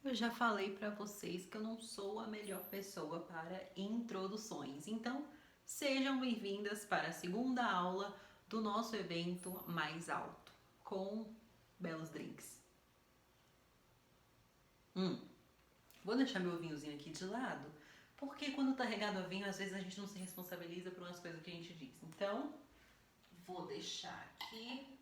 Eu já falei para vocês que eu não sou a melhor pessoa para introduções, então sejam bem-vindas para a segunda aula do nosso evento Mais Alto, com belos drinks. Vou deixar meu vinhozinho aqui de lado, porque quando tá regado a vinho, às vezes a gente não se responsabiliza por umas coisas que a gente diz. Então, vou deixar aqui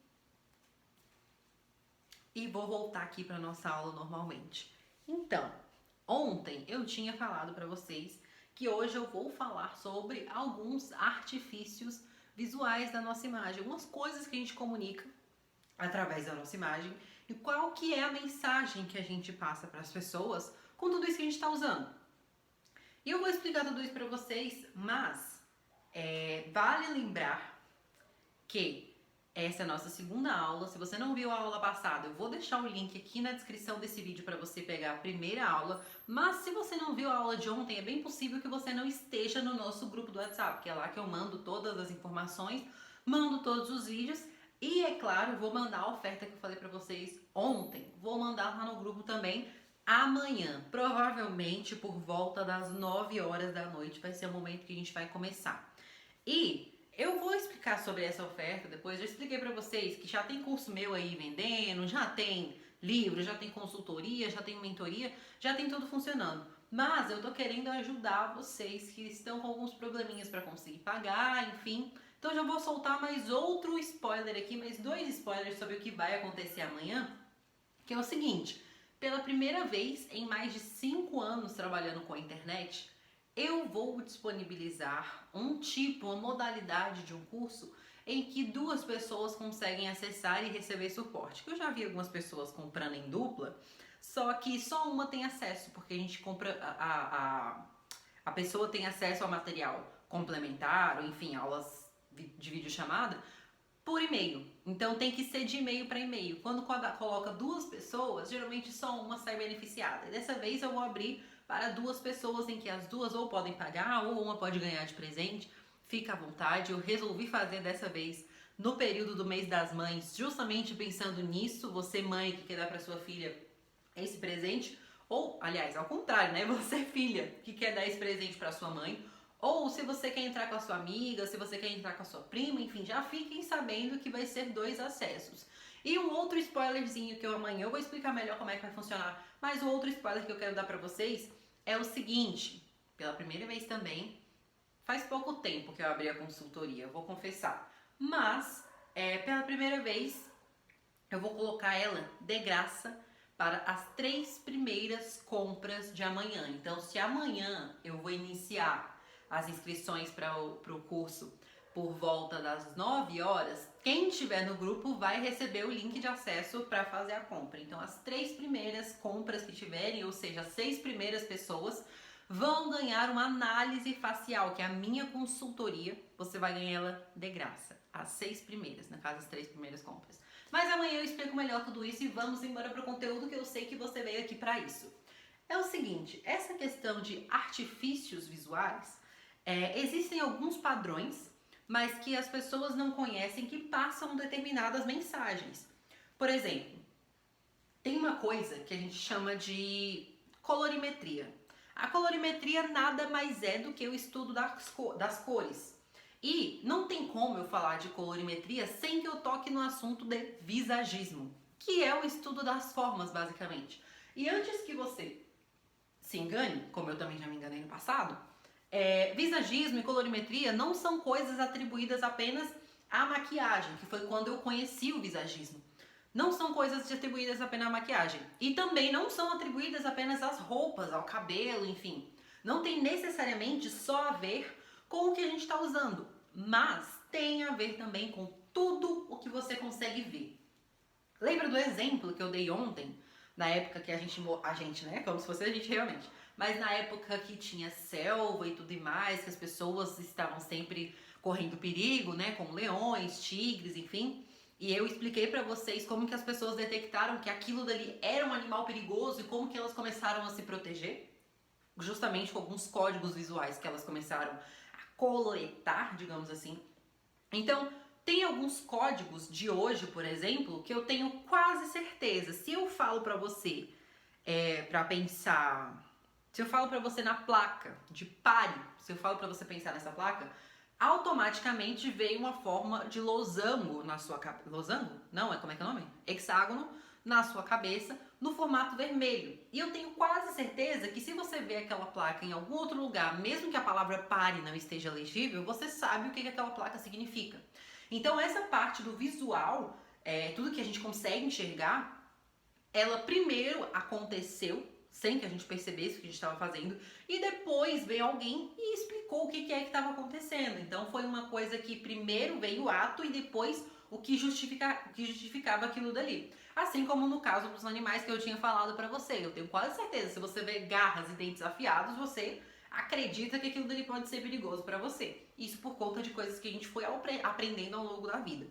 e vou voltar aqui para nossa aula normalmente. Então, ontem eu tinha falado para vocês que hoje eu vou falar sobre alguns artifícios visuais da nossa imagem, algumas coisas que a gente comunica através da nossa imagem e qual que é a mensagem que a gente passa para as pessoas com tudo isso que a gente está usando. E eu vou explicar tudo isso para vocês, mas vale lembrar que essa é a nossa segunda aula. Se você não viu a aula passada, eu vou deixar o link aqui na descrição desse vídeo para você pegar a primeira aula. Mas se você não viu a aula de ontem, é bem possível que você não esteja no nosso grupo do WhatsApp, que é lá que eu mando todas as informações, mando todos os vídeos e, é claro, vou mandar a oferta que eu falei para vocês ontem. Vou mandar lá no grupo também amanhã, provavelmente por volta das 9 horas da noite, vai ser o momento que a gente vai começar. E eu vou explicar sobre essa oferta depois. Eu expliquei para vocês que já tem curso meu aí vendendo, já tem livro, já tem consultoria, já tem mentoria, já tem tudo funcionando. Mas eu tô querendo ajudar vocês que estão com alguns probleminhas para conseguir pagar, enfim. Então já vou soltar mais outro spoiler aqui, mais dois spoilers sobre o que vai acontecer amanhã, que é o seguinte: pela primeira vez em mais de 5 anos trabalhando com a internet, eu vou disponibilizar uma modalidade de um curso em que duas pessoas conseguem acessar e receber suporte. Eu já vi algumas pessoas comprando em dupla, só que só uma tem acesso, porque a gente compra, a pessoa tem acesso ao material complementar, ou enfim, aulas de videochamada, por e-mail. Então tem que ser de e-mail para e-mail. Quando coloca duas pessoas, geralmente só uma sai beneficiada. E dessa vez eu vou abrir para duas pessoas em que as duas ou podem pagar ou uma pode ganhar de presente. Fica à vontade. Eu resolvi fazer dessa vez no período do mês das mães, justamente pensando nisso. Você, mãe, que quer dar para sua filha esse presente, ou, aliás, ao contrário, né? Você, filha, que quer dar esse presente para sua mãe, ou se você quer entrar com a sua amiga, se você quer entrar com a sua prima, enfim, já fiquem sabendo que vai ser 2 acessos. E um outro spoilerzinho que amanhã eu vou explicar melhor como é que vai funcionar, mas o outro spoiler que eu quero dar pra vocês é o seguinte: pela primeira vez também, faz pouco tempo que eu abri a consultoria, vou confessar, mas pela primeira vez eu vou colocar ela de graça para as 3 primeiras compras de amanhã. Então, se amanhã eu vou iniciar as inscrições para o curso por volta das 9 horas, quem estiver no grupo vai receber o link de acesso para fazer a compra. Então, as 3 primeiras compras que tiverem, ou seja, as 6 primeiras pessoas, vão ganhar uma análise facial, que é a minha consultoria. Você vai ganhar ela de graça. As 6 primeiras, no caso, as 3 primeiras compras. Mas amanhã eu explico melhor tudo isso e vamos embora para o conteúdo, que eu sei que você veio aqui para isso. É o seguinte, essa questão de artifícios visuais, existem alguns padrões, mas que as pessoas não conhecem, que passam determinadas mensagens. Por exemplo, tem uma coisa que a gente chama de colorimetria. A colorimetria nada mais é do que o estudo das cores. E não tem como eu falar de colorimetria sem que eu toque no assunto de visagismo, que é o estudo das formas, basicamente. E antes que você se engane, como eu também já me enganei no passado, visagismo e colorimetria não são coisas atribuídas apenas à maquiagem, que foi quando eu conheci o visagismo. Não são coisas atribuídas apenas à maquiagem. E também não são atribuídas apenas às roupas, ao cabelo, enfim. Não tem necessariamente só a ver com o que a gente está usando, mas tem a ver também com tudo o que você consegue ver. Lembra do exemplo que eu dei ontem? Na época que a gente, né? Como se fosse a gente realmente. Mas na época que tinha selva e tudo mais, que as pessoas estavam sempre correndo perigo, né? Com leões, tigres, enfim. E eu expliquei pra vocês como que as pessoas detectaram que aquilo dali era um animal perigoso e como que elas começaram a se proteger. Justamente com alguns códigos visuais que elas começaram a coletar, digamos assim. Então, tem alguns códigos de hoje, por exemplo, que eu tenho quase certeza. Se eu falo pra você Pra pensar, se eu falo pra você na placa de pare, se eu falo pra você pensar nessa placa, automaticamente veio uma forma de losango na sua cabeça. Losango? Não, como é que é o nome? Hexágono na sua cabeça, no formato vermelho. E eu tenho quase certeza que se você vê aquela placa em algum outro lugar, mesmo que a palavra pare não esteja legível, você sabe o que aquela placa significa. Então essa parte do visual, tudo que a gente consegue enxergar, ela primeiro aconteceu, sem que a gente percebesse o que a gente estava fazendo, e depois veio alguém e explicou o que é que estava acontecendo. Então foi uma coisa que primeiro veio o ato e depois o que justificava aquilo dali. Assim como no caso dos animais que eu tinha falado pra você. Eu tenho quase certeza, se você vê garras e dentes afiados, você acredita que aquilo dali pode ser perigoso pra você. Isso por conta de coisas que a gente foi aprendendo ao longo da vida.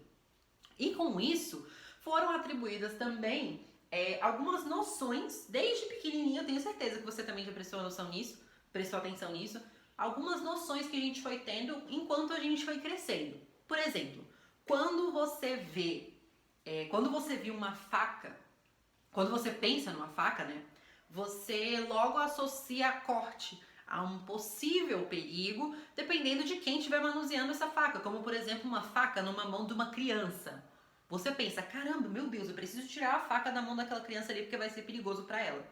E com isso, foram atribuídas também algumas noções, desde pequenininho, eu tenho certeza que você também já prestou atenção nisso, algumas noções que a gente foi tendo enquanto a gente foi crescendo. Por exemplo, quando você viu uma faca, quando você pensa numa faca, né, você logo associa a corte a um possível perigo, dependendo de quem estiver manuseando essa faca, como por exemplo uma faca numa mão de uma criança. Você pensa, caramba, meu Deus, eu preciso tirar a faca da mão daquela criança ali porque vai ser perigoso para ela.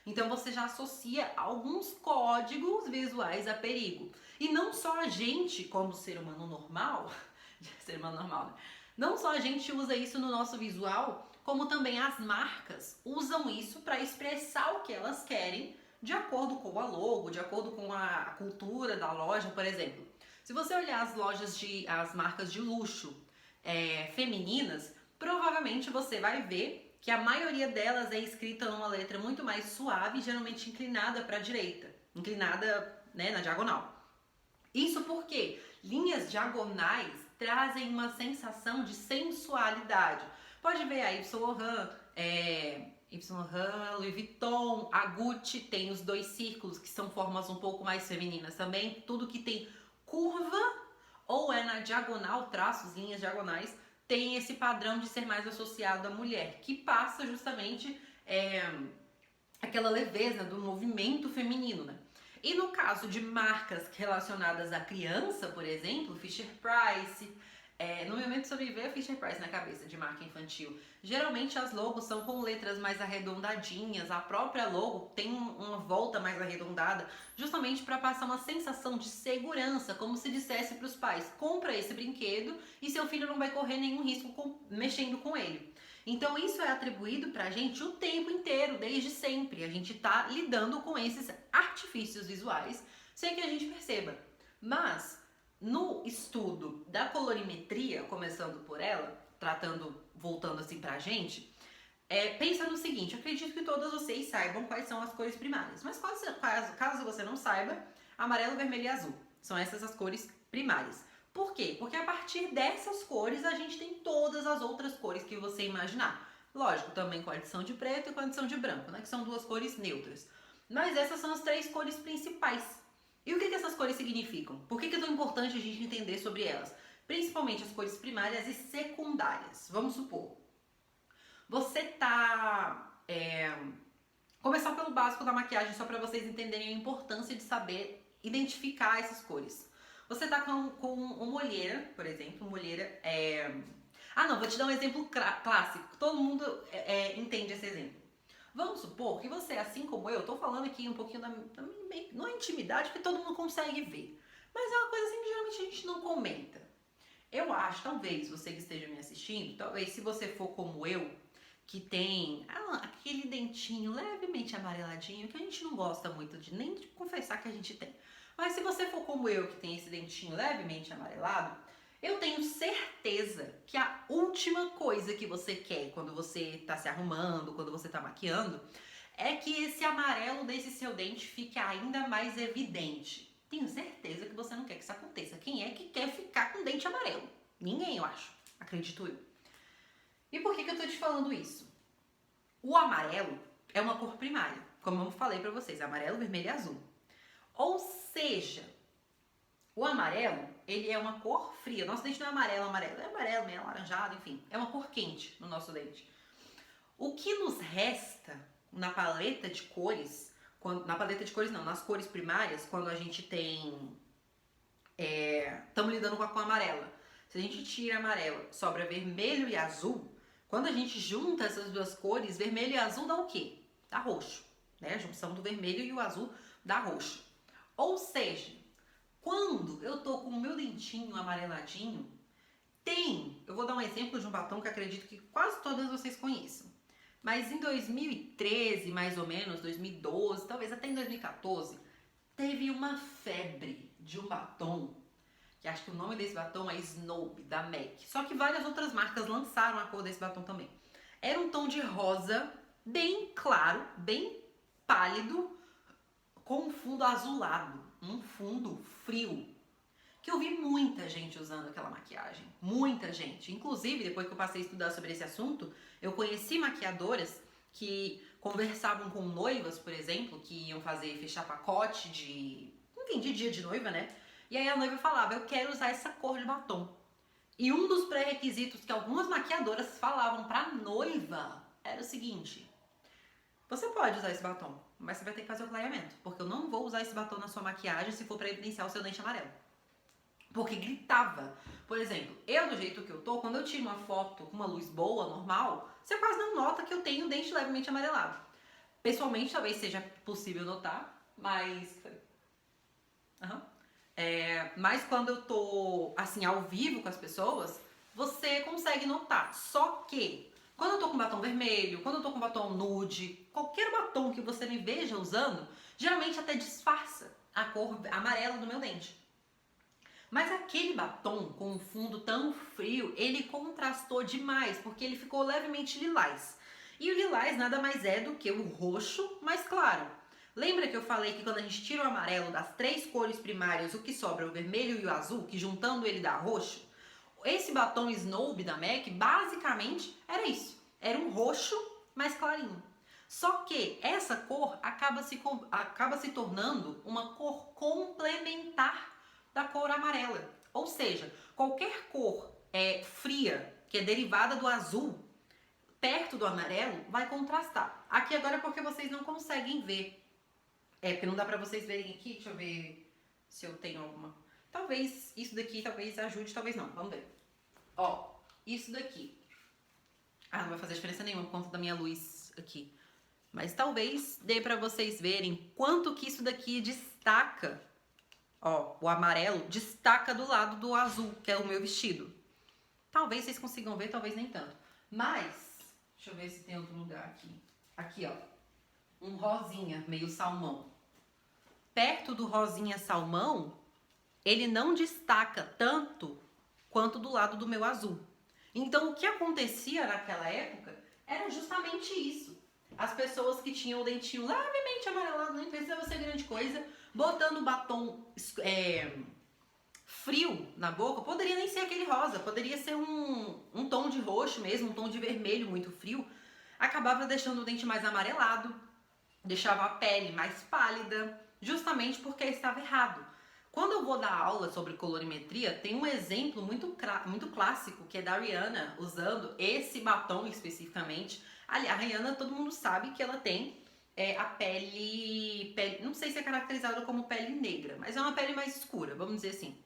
Então você já associa alguns códigos visuais a perigo. E não só a gente, como ser humano normal, né? Não só a gente usa isso no nosso visual, como também as marcas usam isso para expressar o que elas querem de acordo com a logo, de acordo com a cultura da loja, por exemplo. Se você olhar as marcas de luxo femininas, provavelmente você vai ver que a maioria delas é escrita numa letra muito mais suave, geralmente inclinada para a direita, inclinada, né, na diagonal. Isso porque linhas diagonais trazem uma sensação de sensualidade. Pode ver a Yves Saint Laurent, Louis Vuitton, a Gucci tem os dois círculos, que são formas um pouco mais femininas também. Tudo que tem curva ou é na diagonal, traços, linhas diagonais, tem esse padrão de ser mais associado à mulher, que passa justamente aquela leveza do movimento feminino, né? E no caso de marcas relacionadas à criança, por exemplo, Fisher Price, no momento só me veio Fisher Price na cabeça de marca infantil. Geralmente as logos são com letras mais arredondadinhas, a própria logo tem uma volta mais arredondada, justamente para passar uma sensação de segurança, como se dissesse para os pais, compra esse brinquedo e seu filho não vai correr nenhum risco mexendo com ele. Então isso é atribuído pra gente o tempo inteiro, desde sempre. A gente tá lidando com esses artifícios visuais sem que a gente perceba. Mas no estudo da colorimetria, começando por ela, voltando assim pra gente, pensa no seguinte, eu acredito que todos vocês saibam quais são as cores primárias. Mas caso você não saiba, amarelo, vermelho e azul. São essas as cores primárias. Por quê? Porque a partir dessas cores a gente tem todas as outras cores que você imaginar. Lógico, também com a adição de preto e com a adição de branco, né? Que são duas cores neutras. Mas essas são as três cores principais. E o que essas cores significam? Por que é tão importante a gente entender sobre elas? Principalmente as cores primárias e secundárias. Vamos supor, você tá... Começar pelo básico da maquiagem, só para vocês entenderem a importância de saber identificar essas cores. Você tá com uma olheira, por exemplo, uma olheira vou te dar um exemplo clássico, todo mundo entende esse exemplo. Vamos supor que você, assim como eu, tô falando aqui um pouquinho não é intimidade, porque todo mundo consegue ver. Mas é uma coisa assim que geralmente a gente não comenta. Eu acho, talvez, você que esteja me assistindo, talvez se você for como eu, que tem aquele dentinho levemente amareladinho, que a gente não gosta muito nem de confessar que a gente tem. Mas se você for como eu, que tem esse dentinho levemente amarelado, eu tenho certeza que a última coisa que você quer quando você tá se arrumando, quando você tá maquiando, é que esse amarelo desse seu dente fique ainda mais evidente. Tenho certeza que você não quer que isso aconteça. Quem é que quer ficar com dente amarelo? Ninguém, eu acho. Acredito eu. E por que eu tô te falando isso? O amarelo é uma cor primária, como eu falei pra vocês, amarelo, vermelho e azul. Ou seja, o amarelo, ele é uma cor fria. Nosso dente não é amarelo, é amarelo, meio alaranjado, enfim. É uma cor quente no nosso dente. O que nos resta na paleta de cores, na paleta de cores não, nas cores primárias, quando a gente tem, estamos lidando com a cor amarela. Se a gente tira amarelo, sobra vermelho e azul, quando a gente junta essas duas cores, vermelho e azul dá o quê? Dá roxo, né? A junção do vermelho e o azul dá roxo. Ou seja, quando eu tô com o meu dentinho amareladinho, eu vou dar um exemplo de um batom que acredito que quase todas vocês conheçam. Mas em 2013, mais ou menos, 2012, talvez até em 2014, teve uma febre de um batom, que acho que o nome desse batom é Snobe, da MAC. Só que várias outras marcas lançaram a cor desse batom também. Era um tom de rosa bem claro, bem pálido, com um fundo azulado, um fundo frio. Que eu vi muita gente usando aquela maquiagem, muita gente. Inclusive, depois que eu passei a estudar sobre esse assunto, eu conheci maquiadoras que conversavam com noivas, por exemplo, que iam fechar pacote de dia de noiva, né? E aí a noiva falava, eu quero usar essa cor de batom. E um dos pré-requisitos que algumas maquiadoras falavam pra noiva era o seguinte: você pode usar esse batom, mas você vai ter que fazer o clareamento, porque eu não vou usar esse batom na sua maquiagem se for pra evidenciar o seu dente amarelo. Porque gritava. Por exemplo, eu do jeito que eu tô, quando eu tiro uma foto com uma luz boa, normal, você quase não nota que eu tenho o dente levemente amarelado. Pessoalmente, talvez seja possível notar, mas... mas quando eu tô, assim, ao vivo com as pessoas, você consegue notar. Só que, quando eu tô com batom vermelho, quando eu tô com batom nude, qualquer batom que você me veja usando, geralmente até disfarça a cor amarela do meu dente. Mas aquele batom com um fundo tão frio, ele contrastou demais, porque ele ficou levemente lilás. E o lilás nada mais é do que o roxo mais claro. Lembra que eu falei que quando a gente tira o amarelo das 3 cores primárias, o que sobra é o vermelho e o azul, que juntando ele dá roxo? Esse batom Snobe da MAC, basicamente, era isso. Era um roxo mais clarinho. Só que essa cor acaba se tornando uma cor complementar da cor amarela. Ou seja, qualquer cor fria, que é derivada do azul, perto do amarelo, vai contrastar. Aqui agora é porque vocês não conseguem ver. Porque não dá pra vocês verem aqui. Deixa eu ver se eu tenho alguma... Talvez isso daqui talvez ajude, talvez não. Vamos ver. Ó, isso daqui. Não vai fazer diferença nenhuma por conta da minha luz aqui. Mas talvez dê pra vocês verem quanto que isso daqui destaca. Ó, o amarelo destaca do lado do azul, que é o meu vestido. Talvez vocês consigam ver, talvez nem tanto. Mas, deixa eu ver se tem outro lugar aqui. Aqui, ó. Um rosinha, meio salmão. Perto do rosinha salmão, ele não destaca tanto quanto do lado do meu azul. Então, o que acontecia naquela época era justamente isso. As pessoas que tinham o dentinho levemente amarelado, nem precisava ser grande coisa, botando batom frio na boca, poderia nem ser aquele rosa, poderia ser um tom de roxo mesmo, um tom de vermelho muito frio, acabava deixando o dente mais amarelado, deixava a pele mais pálida, justamente porque estava errado. Quando eu vou dar aula sobre colorimetria, tem um exemplo muito clássico, que é da Rihanna usando esse batom especificamente. A Rihanna, todo mundo sabe que ela tem a pele, não sei se é caracterizada como pele negra, mas é uma pele mais escura, vamos dizer assim.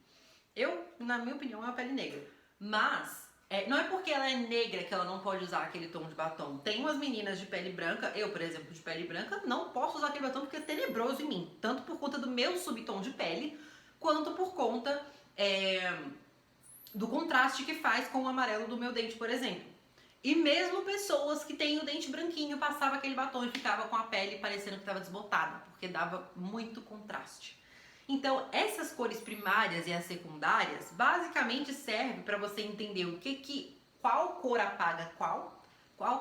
Na minha opinião, é uma pele negra. Mas, não é porque ela é negra que ela não pode usar aquele tom de batom. Tem umas meninas de pele branca, eu, por exemplo, de pele branca, não posso usar aquele batom porque é tenebroso em mim. Tanto por conta do meu subtom de pele, quanto por conta do contraste que faz com o amarelo do meu dente, por exemplo. E mesmo pessoas que têm o dente branquinho, passava aquele batom e ficava com a pele parecendo que estava desbotada, porque dava muito contraste. Então, essas cores primárias e as secundárias, basicamente servem para você entender qual cor apaga qual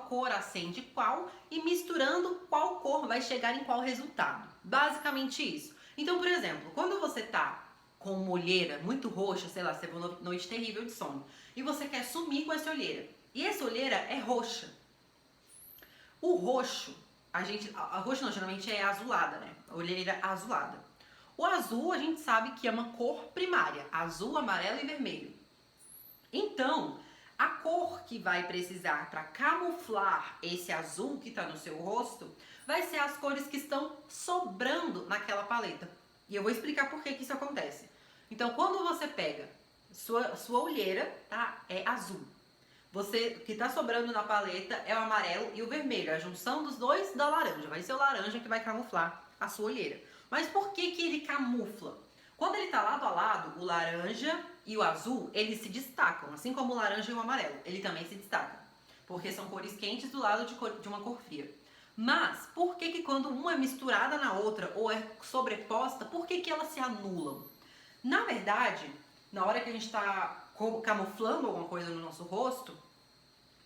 cor acende qual, e misturando qual cor vai chegar em qual resultado. Basicamente isso. Então, por exemplo, quando você tá com uma olheira muito roxa, sei lá, você teve uma noite terrível de sono, e você quer sumir com essa olheira, e essa olheira é roxa. O roxo, a roxa não, geralmente é azulada, né? A olheira azulada. O azul a gente sabe que é uma cor primária, azul, amarelo e vermelho. Então, a cor que vai precisar para camuflar esse azul que está no seu rosto vai ser as cores que estão sobrando naquela paleta. E eu vou explicar por que isso acontece. Então, quando você pega sua olheira, tá? É azul. Você, o que está sobrando na paleta é o amarelo e o vermelho. A junção dos dois da laranja. Vai ser o laranja que vai camuflar a sua olheira. Mas por que ele camufla? Quando ele está lado a lado, o laranja e o azul, eles se destacam. Assim como o laranja e o amarelo, ele também se destaca. Porque são cores quentes do lado de uma cor fria. Mas, por que quando uma é misturada na outra ou é sobreposta, por que elas se anulam? Na verdade, na hora que a gente está camuflando alguma coisa no nosso rosto,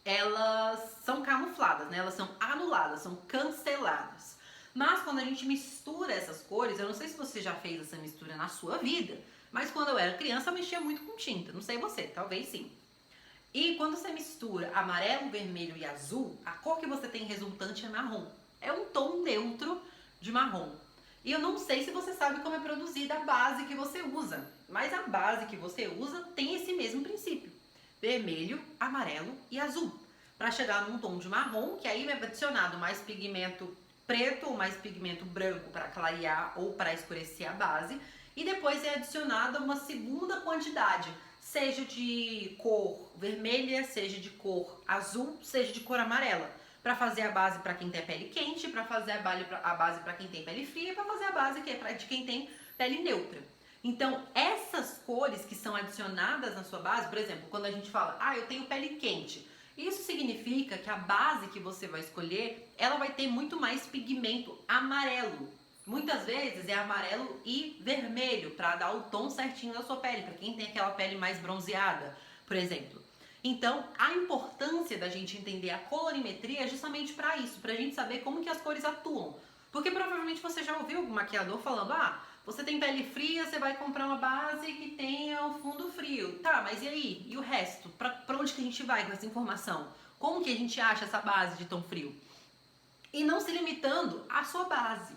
elas são camufladas, né? Elas são anuladas, são canceladas. Mas quando a gente mistura essas cores, eu não sei se você já fez essa mistura na sua vida, mas quando eu era criança eu mexia muito com tinta, não sei você, talvez sim. E quando você mistura amarelo, vermelho e azul, a cor que você tem resultante é marrom. É um tom neutro de marrom. E eu não sei se você sabe como é produzida a base que você usa, mas a base que você usa tem esse mesmo princípio. Vermelho, amarelo e azul. Para chegar num tom de marrom, que aí é adicionado mais pigmento preto ou mais pigmento branco para clarear ou para escurecer a base. E depois é adicionada uma segunda quantidade, seja de cor vermelha, seja de cor azul, seja de cor amarela, para fazer a base para quem tem pele quente, para fazer a base para quem tem pele fria, para fazer a base que é de quem tem pele neutra. Então, essas cores que são adicionadas na sua base, por exemplo, quando a gente fala, eu tenho pele quente, isso significa que a base que você vai escolher, ela vai ter muito mais pigmento amarelo. Muitas vezes é amarelo e vermelho, para dar o tom certinho da sua pele, para quem tem aquela pele mais bronzeada, por exemplo. Então, a importância da gente entender a colorimetria é justamente para isso, para a gente saber como que as cores atuam. Porque provavelmente você já ouviu algum maquiador falando, você tem pele fria, você vai comprar uma base que tenha o fundo frio. Tá, mas e aí? E o resto? Pra onde que a gente vai com essa informação? Como que a gente acha essa base de tom frio? E não se limitando à sua base.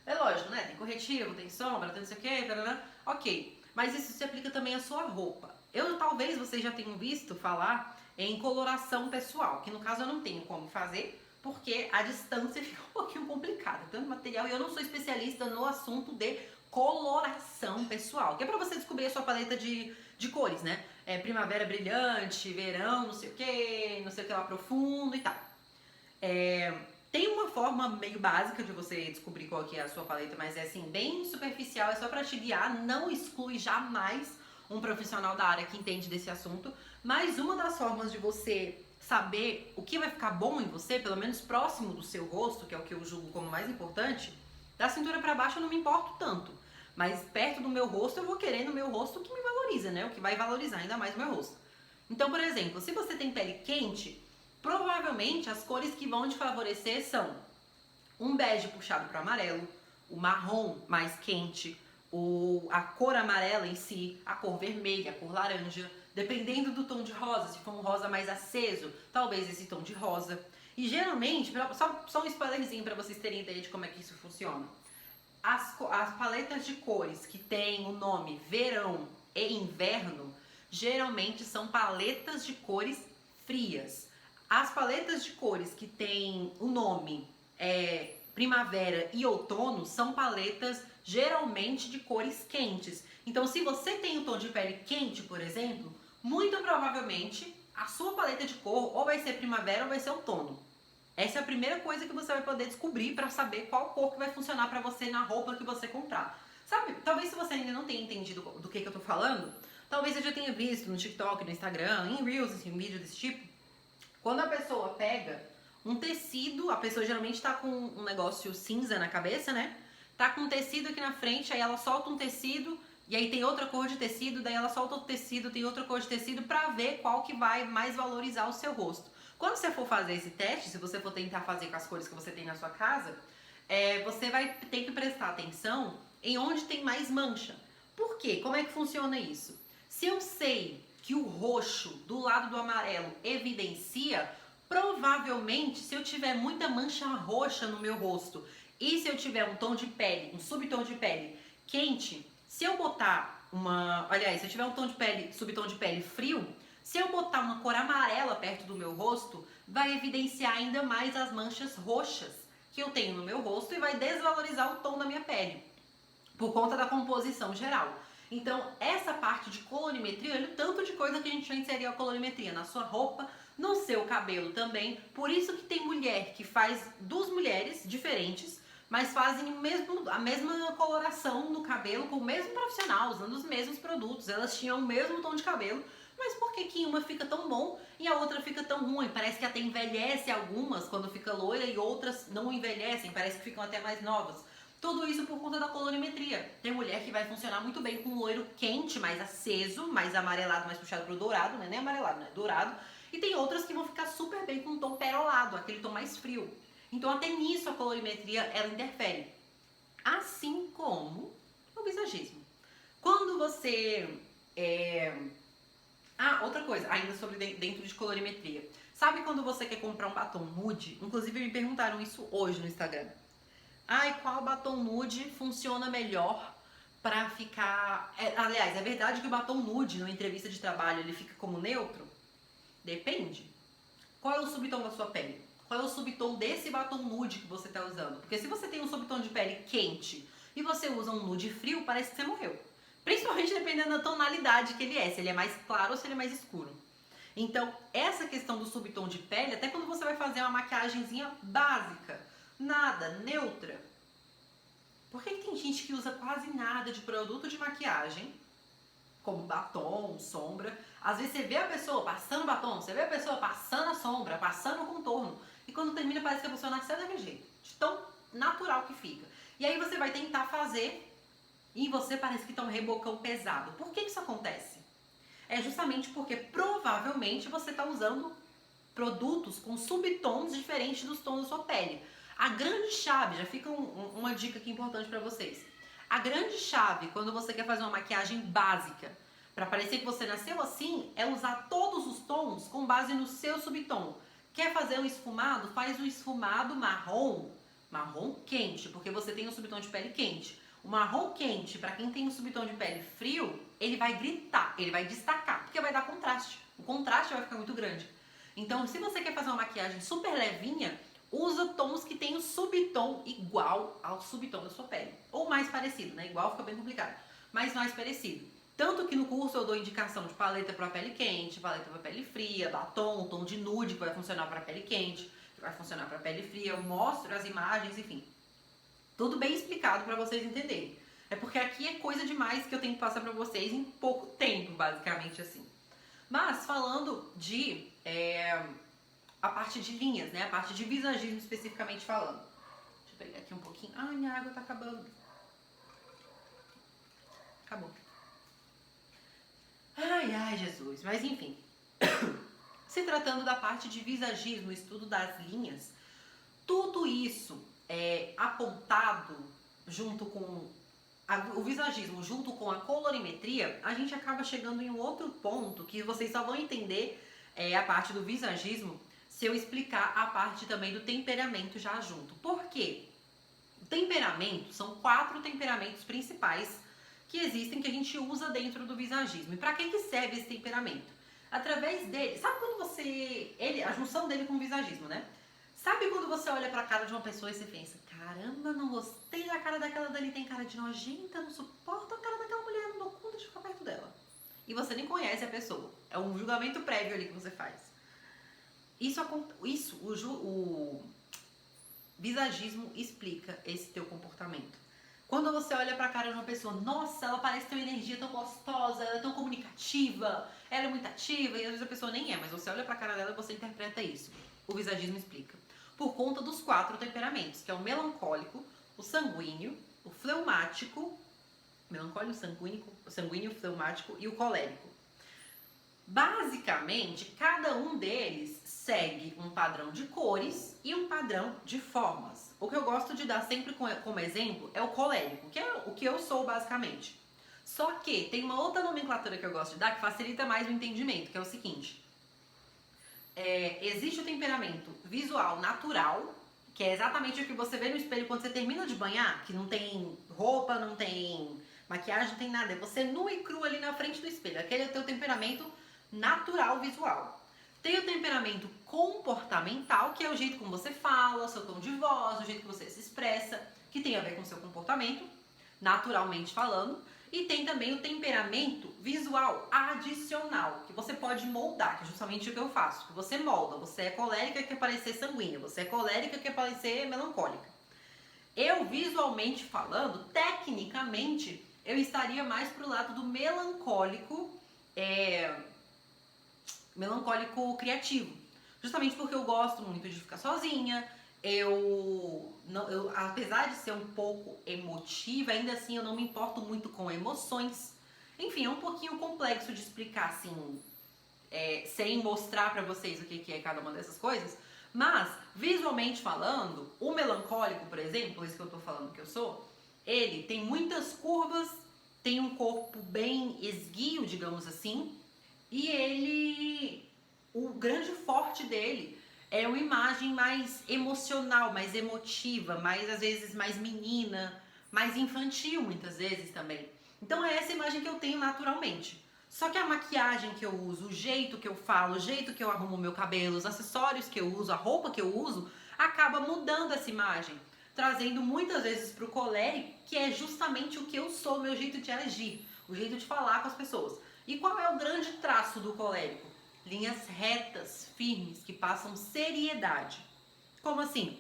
É lógico, né? Tem corretivo, tem sombra, tem não sei o que, ok. Mas isso se aplica também à sua roupa. Talvez vocês já tenham visto falar em coloração pessoal, que no caso eu não tenho como fazer, porque a distância fica um pouquinho complicada, tanto material, e eu não sou especialista no assunto de coloração pessoal, que é pra você descobrir a sua paleta de cores, né? Primavera brilhante, verão, não sei o que lá profundo e tal. Tem uma forma meio básica de você descobrir qual que é a sua paleta, mas é assim, bem superficial, é só pra te guiar, não exclui jamais um profissional da área que entende desse assunto, mas uma das formas de você saber o que vai ficar bom em você, pelo menos próximo do seu rosto, que é o que eu julgo como mais importante, da cintura pra baixo eu não me importo tanto, mas perto do meu rosto eu vou querer no meu rosto o que me valoriza, né? O que vai valorizar ainda mais o meu rosto. Então, por exemplo, se você tem pele quente, provavelmente as cores que vão te favorecer são um bege puxado para amarelo, o marrom mais quente, a cor amarela em si, a cor vermelha, a cor laranja, dependendo do tom de rosa, se for um rosa mais aceso, talvez esse tom de rosa. E geralmente, só um spoilerzinho para vocês terem ideia de como é que isso funciona. As paletas de cores que tem o nome verão e inverno, geralmente são paletas de cores frias. As paletas de cores que tem o nome primavera e outono são paletas geralmente de cores quentes. Então, se você tem um tom de pele quente, por exemplo, muito provavelmente a sua paleta de cor ou vai ser primavera ou vai ser outono. Essa é a primeira coisa que você vai poder descobrir para saber qual cor que vai funcionar para você na roupa que você comprar. Sabe, talvez se você ainda não tenha entendido do que eu tô falando, talvez eu já tenha visto no TikTok, no Instagram, em Reels, em vídeo desse tipo, quando a pessoa pega um tecido, a pessoa geralmente tá com um negócio cinza na cabeça, né? Tá com um tecido aqui na frente, aí ela solta um tecido, e aí tem outra cor de tecido, daí ela solta outro tecido, tem outra cor de tecido, pra ver qual que vai mais valorizar o seu rosto. Quando você for fazer esse teste, se você for tentar fazer com as cores que você tem na sua casa, você vai ter que prestar atenção em onde tem mais mancha. Por quê? Como é que funciona isso? Se eu sei que o roxo do lado do amarelo evidencia, provavelmente se eu tiver muita mancha roxa no meu rosto e se eu tiver um tom de pele, um subtom de pele quente, se eu botar se eu tiver um tom de pele, subtom de pele frio, se eu botar uma cor amarela perto do meu rosto, vai evidenciar ainda mais as manchas roxas que eu tenho no meu rosto e vai desvalorizar o tom da minha pele, por conta da composição geral. Então, essa parte de colorimetria, olha o tanto de coisa que a gente já inseriu a colorimetria na sua roupa, no seu cabelo também. Por isso que tem mulher que faz duas mulheres diferentes, mas fazem a mesma coloração no cabelo com o mesmo profissional, usando os mesmos produtos. Elas tinham o mesmo tom de cabelo, mas por que que uma fica tão bom e a outra fica tão ruim? Parece que até envelhece algumas quando fica loira e outras não envelhecem, parece que ficam até mais novas. Tudo isso por conta da colorimetria. Tem mulher que vai funcionar muito bem com um loiro quente, mais aceso, mais amarelado, mais puxado pro dourado, não é nem amarelado, né? Dourado. E tem outras que vão ficar super bem com um tom perolado, aquele tom mais frio. Então até nisso a colorimetria, ela interfere. Assim como o visagismo. Quando você... outra coisa, ainda sobre dentro de colorimetria. Sabe quando você quer comprar um batom nude? Inclusive me perguntaram isso hoje no Instagram. Qual batom nude funciona melhor pra ficar... aliás, é verdade que o batom nude, numa entrevista de trabalho, ele fica como neutro? Depende. Qual é o subtom da sua pele? Qual é o subtom desse batom nude que você tá usando? Porque se você tem um subtom de pele quente e você usa um nude frio, parece que você morreu. Principalmente dependendo da tonalidade que ele é, se ele é mais claro ou se ele é mais escuro. Então, essa questão do subtom de pele, até quando você vai fazer uma maquiagenzinha básica, nada, neutra. Por que tem gente que usa quase nada de produto de maquiagem, como batom, sombra? Às vezes você vê a pessoa passando batom, você vê a pessoa passando a sombra, passando o contorno, e quando termina parece que a pessoa nasceu daquele jeito, de tão natural que fica. E aí você vai tentar fazer e você parece que tá um rebocão pesado. Por que isso acontece? É justamente porque provavelmente você está usando produtos com subtons diferentes dos tons da sua pele. A grande chave, já fica uma dica aqui importante para vocês. A grande chave quando você quer fazer uma maquiagem básica, para parecer que você nasceu assim, é usar todos os tons com base no seu subtom. Quer fazer um esfumado? Faz um esfumado marrom quente, porque você tem um subtom de pele quente. O marrom quente, para quem tem um subtom de pele frio, ele vai gritar, ele vai destacar, porque vai dar contraste. O contraste vai ficar muito grande. Então, se você quer fazer uma maquiagem super levinha, usa tons que tem o subtom igual ao subtom da sua pele. Ou mais parecido, né? Igual fica bem complicado, mas mais parecido. Tanto que no curso eu dou indicação de paleta para pele quente, paleta para pele fria, batom, tom de nude que vai funcionar para pele quente, que vai funcionar para pele fria. Eu mostro as imagens, enfim. Tudo bem explicado para vocês entenderem. É porque aqui é coisa demais que eu tenho que passar para vocês em pouco tempo, basicamente assim. Mas falando de a parte de linhas, né? A parte de visagismo especificamente falando. Deixa eu pegar aqui um pouquinho. Ai, minha água tá acabando. Acabou. Ai, Jesus. Mas enfim. Se tratando da parte de visagismo, estudo das linhas, tudo isso é apontado junto com o visagismo, junto com a colorimetria, a gente acaba chegando em um outro ponto que vocês só vão entender a parte do visagismo se eu explicar a parte também do temperamento já junto. Por quê? O temperamento, são 4 temperamentos principais que existem, que a gente usa dentro do visagismo. E para que serve esse temperamento? Através dele, sabe quando você... a junção dele com o visagismo, né? Sabe quando você olha pra cara de uma pessoa e você pensa, caramba, não gostei da cara daquela dali, tem cara de nojenta, não suporto a cara daquela mulher, não dou conta de ficar perto dela. E você nem conhece a pessoa. É um julgamento prévio ali que você faz. O visagismo explica esse teu comportamento. Quando você olha pra cara de uma pessoa, nossa, ela parece ter uma energia tão gostosa, ela é tão comunicativa, ela é muito ativa, e às vezes a pessoa nem é, mas você olha pra cara dela e você interpreta isso. O visagismo explica. Por conta dos 4 temperamentos, que é o melancólico, o sanguíneo, o fleumático, sanguíneo, fleumático e o colérico. Basicamente, cada um deles segue um padrão de cores e um padrão de formas. O que eu gosto de dar sempre como exemplo é o colérico, que é o que eu sou basicamente. Só que tem uma outra nomenclatura que eu gosto de dar que facilita mais o entendimento, que é o seguinte. Existe o temperamento visual natural, que é exatamente o que você vê no espelho quando você termina de banhar, que não tem roupa, não tem maquiagem, não tem nada. É você nu e cru ali na frente do espelho. Aquele é o teu temperamento natural visual. Tem o temperamento comportamental, que é o jeito como você fala, o seu tom de voz, o jeito que você se expressa, que tem a ver com o seu comportamento, naturalmente falando. E tem também o temperamento visual adicional, que você pode moldar, que é justamente o que eu faço. Que você molda, você é colérica que quer parecer sanguínea, você é colérica que quer parecer melancólica. Eu, visualmente falando, tecnicamente, eu estaria mais pro lado do melancólico, melancólico criativo. Justamente porque eu gosto muito de ficar sozinha, apesar de ser um pouco emotiva, ainda assim eu não me importo muito com emoções. Enfim, é um pouquinho complexo de explicar assim, sem mostrar pra vocês o que é cada uma dessas coisas. Mas, visualmente falando, o melancólico, por exemplo, esse que eu tô falando que eu sou, ele tem muitas curvas, tem um corpo bem esguio, digamos assim, e o grande forte dele é uma imagem mais emocional, mais emotiva, mais às vezes mais menina, mais infantil muitas vezes também. Então é essa imagem que eu tenho naturalmente. Só que a maquiagem que eu uso, o jeito que eu falo, o jeito que eu arrumo meu cabelo, os acessórios que eu uso, a roupa que eu uso, acaba mudando essa imagem, trazendo muitas vezes pro colérico, que é justamente o que eu sou, meu jeito de agir, o jeito de falar com as pessoas. E qual é o grande traço do colérico? Linhas retas, firmes, que passam seriedade. Como assim?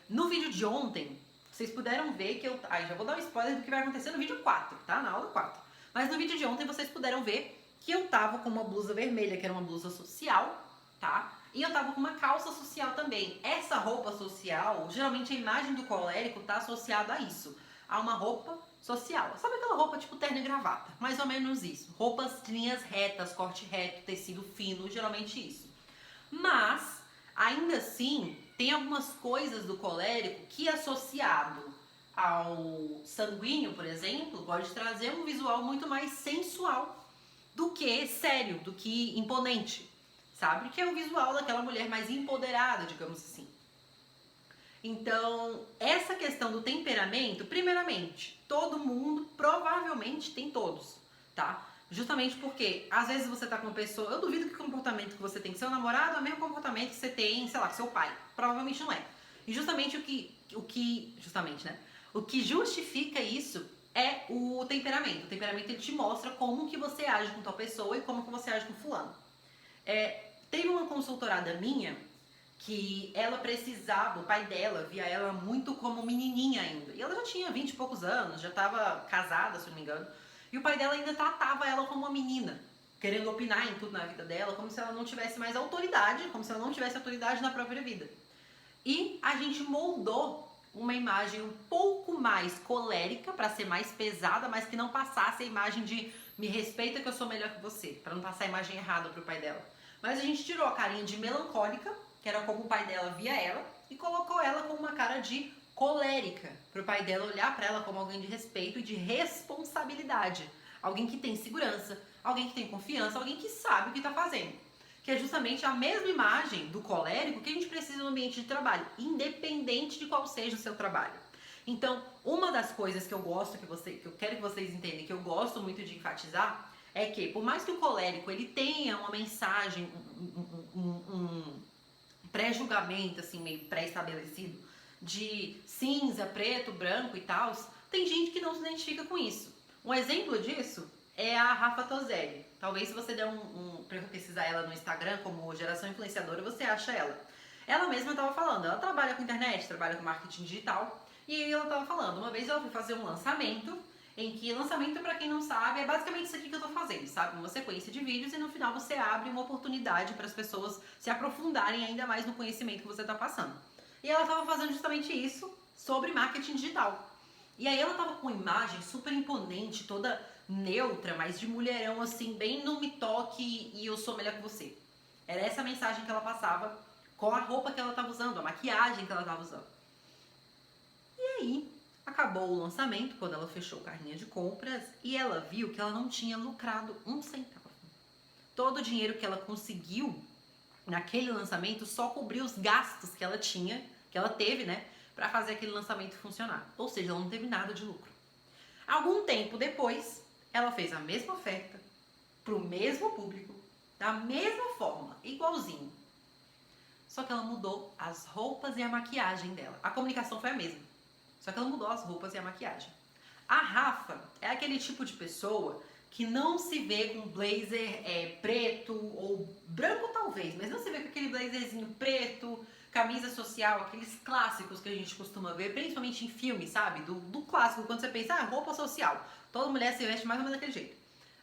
No vídeo de ontem, vocês puderam ver que eu... já vou dar um spoiler do que vai acontecer no vídeo 4, tá? Na aula 4. Mas no vídeo de ontem vocês puderam ver que eu tava com uma blusa vermelha, que era uma blusa social, tá? E eu tava com uma calça social também. Essa roupa social, geralmente a imagem do colérico tá associada a isso. A uma roupa social. Sabe aquela roupa tipo terno e gravata? Mais ou menos isso. Roupas de linhas retas, corte reto, tecido fino, geralmente isso. Mas, ainda assim, tem algumas coisas do colérico que associado ao sanguíneo, por exemplo, pode trazer um visual muito mais sensual do que sério, do que imponente, sabe? Que é o visual daquela mulher mais empoderada, digamos assim. Então, essa questão do temperamento, primeiramente, todo mundo provavelmente tem todos, tá? Justamente porque, às vezes você tá com uma pessoa, eu duvido que o comportamento que você tem com seu namorado é o mesmo comportamento que você tem, sei lá, com seu pai. Provavelmente não é. E justamente o que justifica isso é o temperamento. O temperamento ele te mostra como que você age com tal pessoa e como que você age com fulano. Teve uma consultorada minha que ela precisava, o pai dela via ela muito como menininha ainda. E ela já tinha 20 e poucos anos, já estava casada, se não me engano. E o pai dela ainda tratava ela como uma menina, querendo opinar em tudo na vida dela, como se ela não tivesse mais autoridade, como se ela não tivesse autoridade na própria vida. E a gente moldou uma imagem um pouco mais colérica, para ser mais pesada, mas que não passasse a imagem de me respeita que eu sou melhor que você, para não passar a imagem errada pro pai dela. Mas a gente tirou a carinha de melancólica, que era como o pai dela via ela, e colocou ela com uma cara de colérica, para o pai dela olhar para ela como alguém de respeito e de responsabilidade. Alguém que tem segurança, alguém que tem confiança, alguém que sabe o que está fazendo. Que é justamente a mesma imagem do colérico que a gente precisa no ambiente de trabalho, independente de qual seja o seu trabalho. Então, uma das coisas que eu gosto, que eu quero que vocês entendam, que eu gosto muito de enfatizar, é que por mais que o colérico ele tenha uma mensagem, um pré-julgamento, assim, meio pré-estabelecido, de cinza, preto, branco e tal, tem gente que não se identifica com isso. Um exemplo disso é a Rafa Tozelli. Talvez se você der pra pesquisar ela no Instagram como Geração Influenciadora, você acha ela. Ela mesma estava falando, ela trabalha com internet, trabalha com marketing digital, e aí ela estava falando, uma vez ela foi fazer um lançamento, em que lançamento, para quem não sabe, é basicamente isso aqui que eu tô fazendo, sabe? Uma sequência de vídeos e no final você abre uma oportunidade para as pessoas se aprofundarem ainda mais no conhecimento que você tá passando. E ela tava fazendo justamente isso sobre marketing digital. E aí ela tava com uma imagem super imponente, toda neutra, mas de mulherão assim, bem no me toque e eu sou melhor que você. Era essa a mensagem que ela passava com a roupa que ela tava usando, a maquiagem que ela tava usando. E aí, acabou o lançamento, quando ela fechou o carrinho de compras, e ela viu que ela não tinha lucrado um centavo. Todo o dinheiro que ela conseguiu naquele lançamento só cobriu os gastos que ela tinha, que ela teve, né, para fazer aquele lançamento funcionar. Ou seja, ela não teve nada de lucro. Algum tempo depois, ela fez a mesma oferta pro mesmo público, Da mesma forma, igualzinho. Só que ela mudou as roupas e a maquiagem dela. A comunicação foi a mesma. Só que ela mudou as roupas e a maquiagem. A Rafa é aquele tipo de pessoa que não se vê com blazer preto ou branco talvez, mas não se vê com aquele blazerzinho preto, camisa social, aqueles clássicos que a gente costuma ver, principalmente em filmes, sabe? Do clássico, quando você pensa, roupa social. Toda mulher se veste mais ou menos daquele jeito.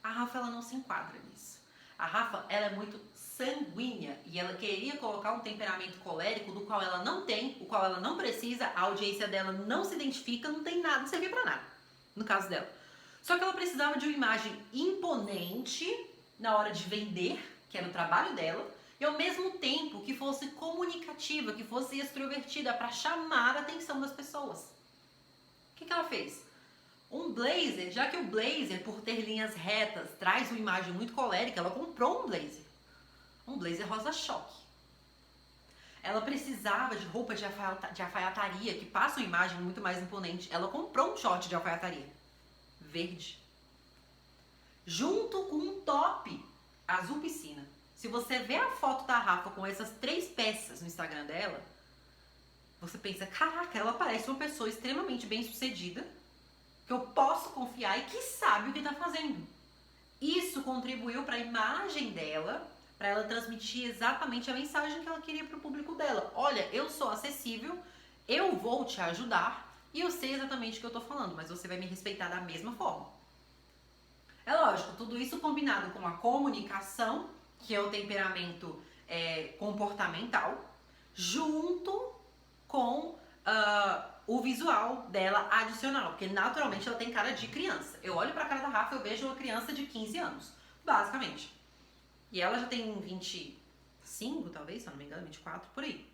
A Rafa, ela não se enquadra nisso. A Rafa, ela é muito sanguínea e ela queria colocar um temperamento colérico do qual ela não tem, o qual ela não precisa, a audiência dela não se identifica, não tem nada, não servia pra nada, no caso dela. Só que ela precisava de uma imagem imponente na hora de vender, que era o trabalho dela, e ao mesmo tempo que fosse comunicativa, que fosse extrovertida para chamar a atenção das pessoas. O que ela fez? Um blazer, já que o blazer, por ter linhas retas, traz uma imagem muito colérica, ela comprou um blazer. Um blazer rosa-choque. Ela precisava de roupa de alfaiataria, que passa uma imagem muito mais imponente. Ela comprou um short de alfaiataria. Verde. Junto com um top azul piscina. Se você vê a foto da Rafa com essas 3 peças no Instagram dela, você pensa, caraca, ela parece uma pessoa extremamente bem-sucedida, que eu posso confiar e que sabe o que está fazendo. Isso contribuiu para a imagem dela, para ela transmitir exatamente a mensagem que ela queria para o público dela. Olha, eu sou acessível, eu vou te ajudar e eu sei exatamente o que eu estou falando, mas você vai me respeitar da mesma forma. É lógico, tudo isso combinado com a comunicação, que é o temperamento comportamental, junto com o visual dela adicional, porque naturalmente ela tem cara de criança. Eu olho pra cara da Rafa e eu vejo uma criança de 15 anos, basicamente. E ela já tem 25, talvez, se eu não me engano, 24, por aí.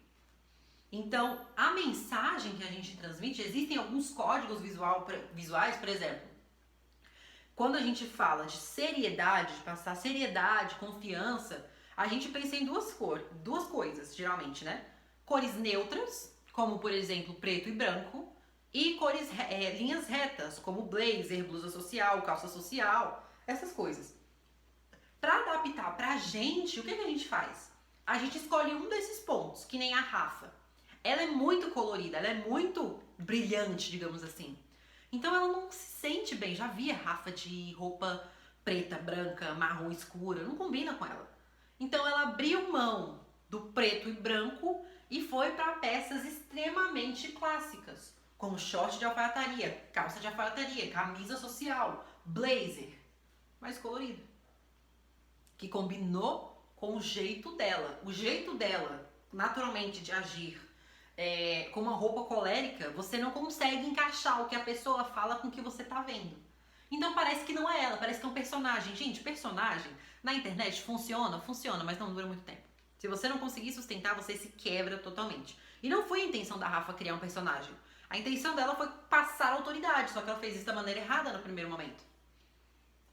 Então, a mensagem que a gente transmite, existem alguns códigos visuais, por exemplo, quando a gente fala de seriedade, de passar seriedade, confiança, a gente pensa em duas coisas, geralmente, né? Cores neutras, como por exemplo preto e branco, e linhas retas, como blazer, blusa social, calça social, essas coisas. Para adaptar pra gente, o que a gente faz? A gente escolhe um desses pontos, que nem a Rafa. Ela é muito colorida, ela é muito brilhante, digamos assim. Então ela não se sente bem. Já vi a Rafa de roupa preta, branca, marrom escura, não combina com ela. Então ela abriu mão do preto e branco e foi para peças extremamente clássicas, como short de alfaiataria, calça de alfaiataria, camisa social, blazer, mais colorido, que combinou com o jeito dela. O jeito dela, naturalmente, de agir com uma roupa colérica, você não consegue encaixar o que a pessoa fala com o que você tá vendo. Então parece que não é ela, parece que é um personagem. Gente, personagem na internet funciona, mas não dura muito tempo. Se você não conseguir sustentar, você se quebra totalmente. E não foi a intenção da Rafa criar um personagem. A intenção dela foi passar autoridade, só que ela fez isso da maneira errada no primeiro momento.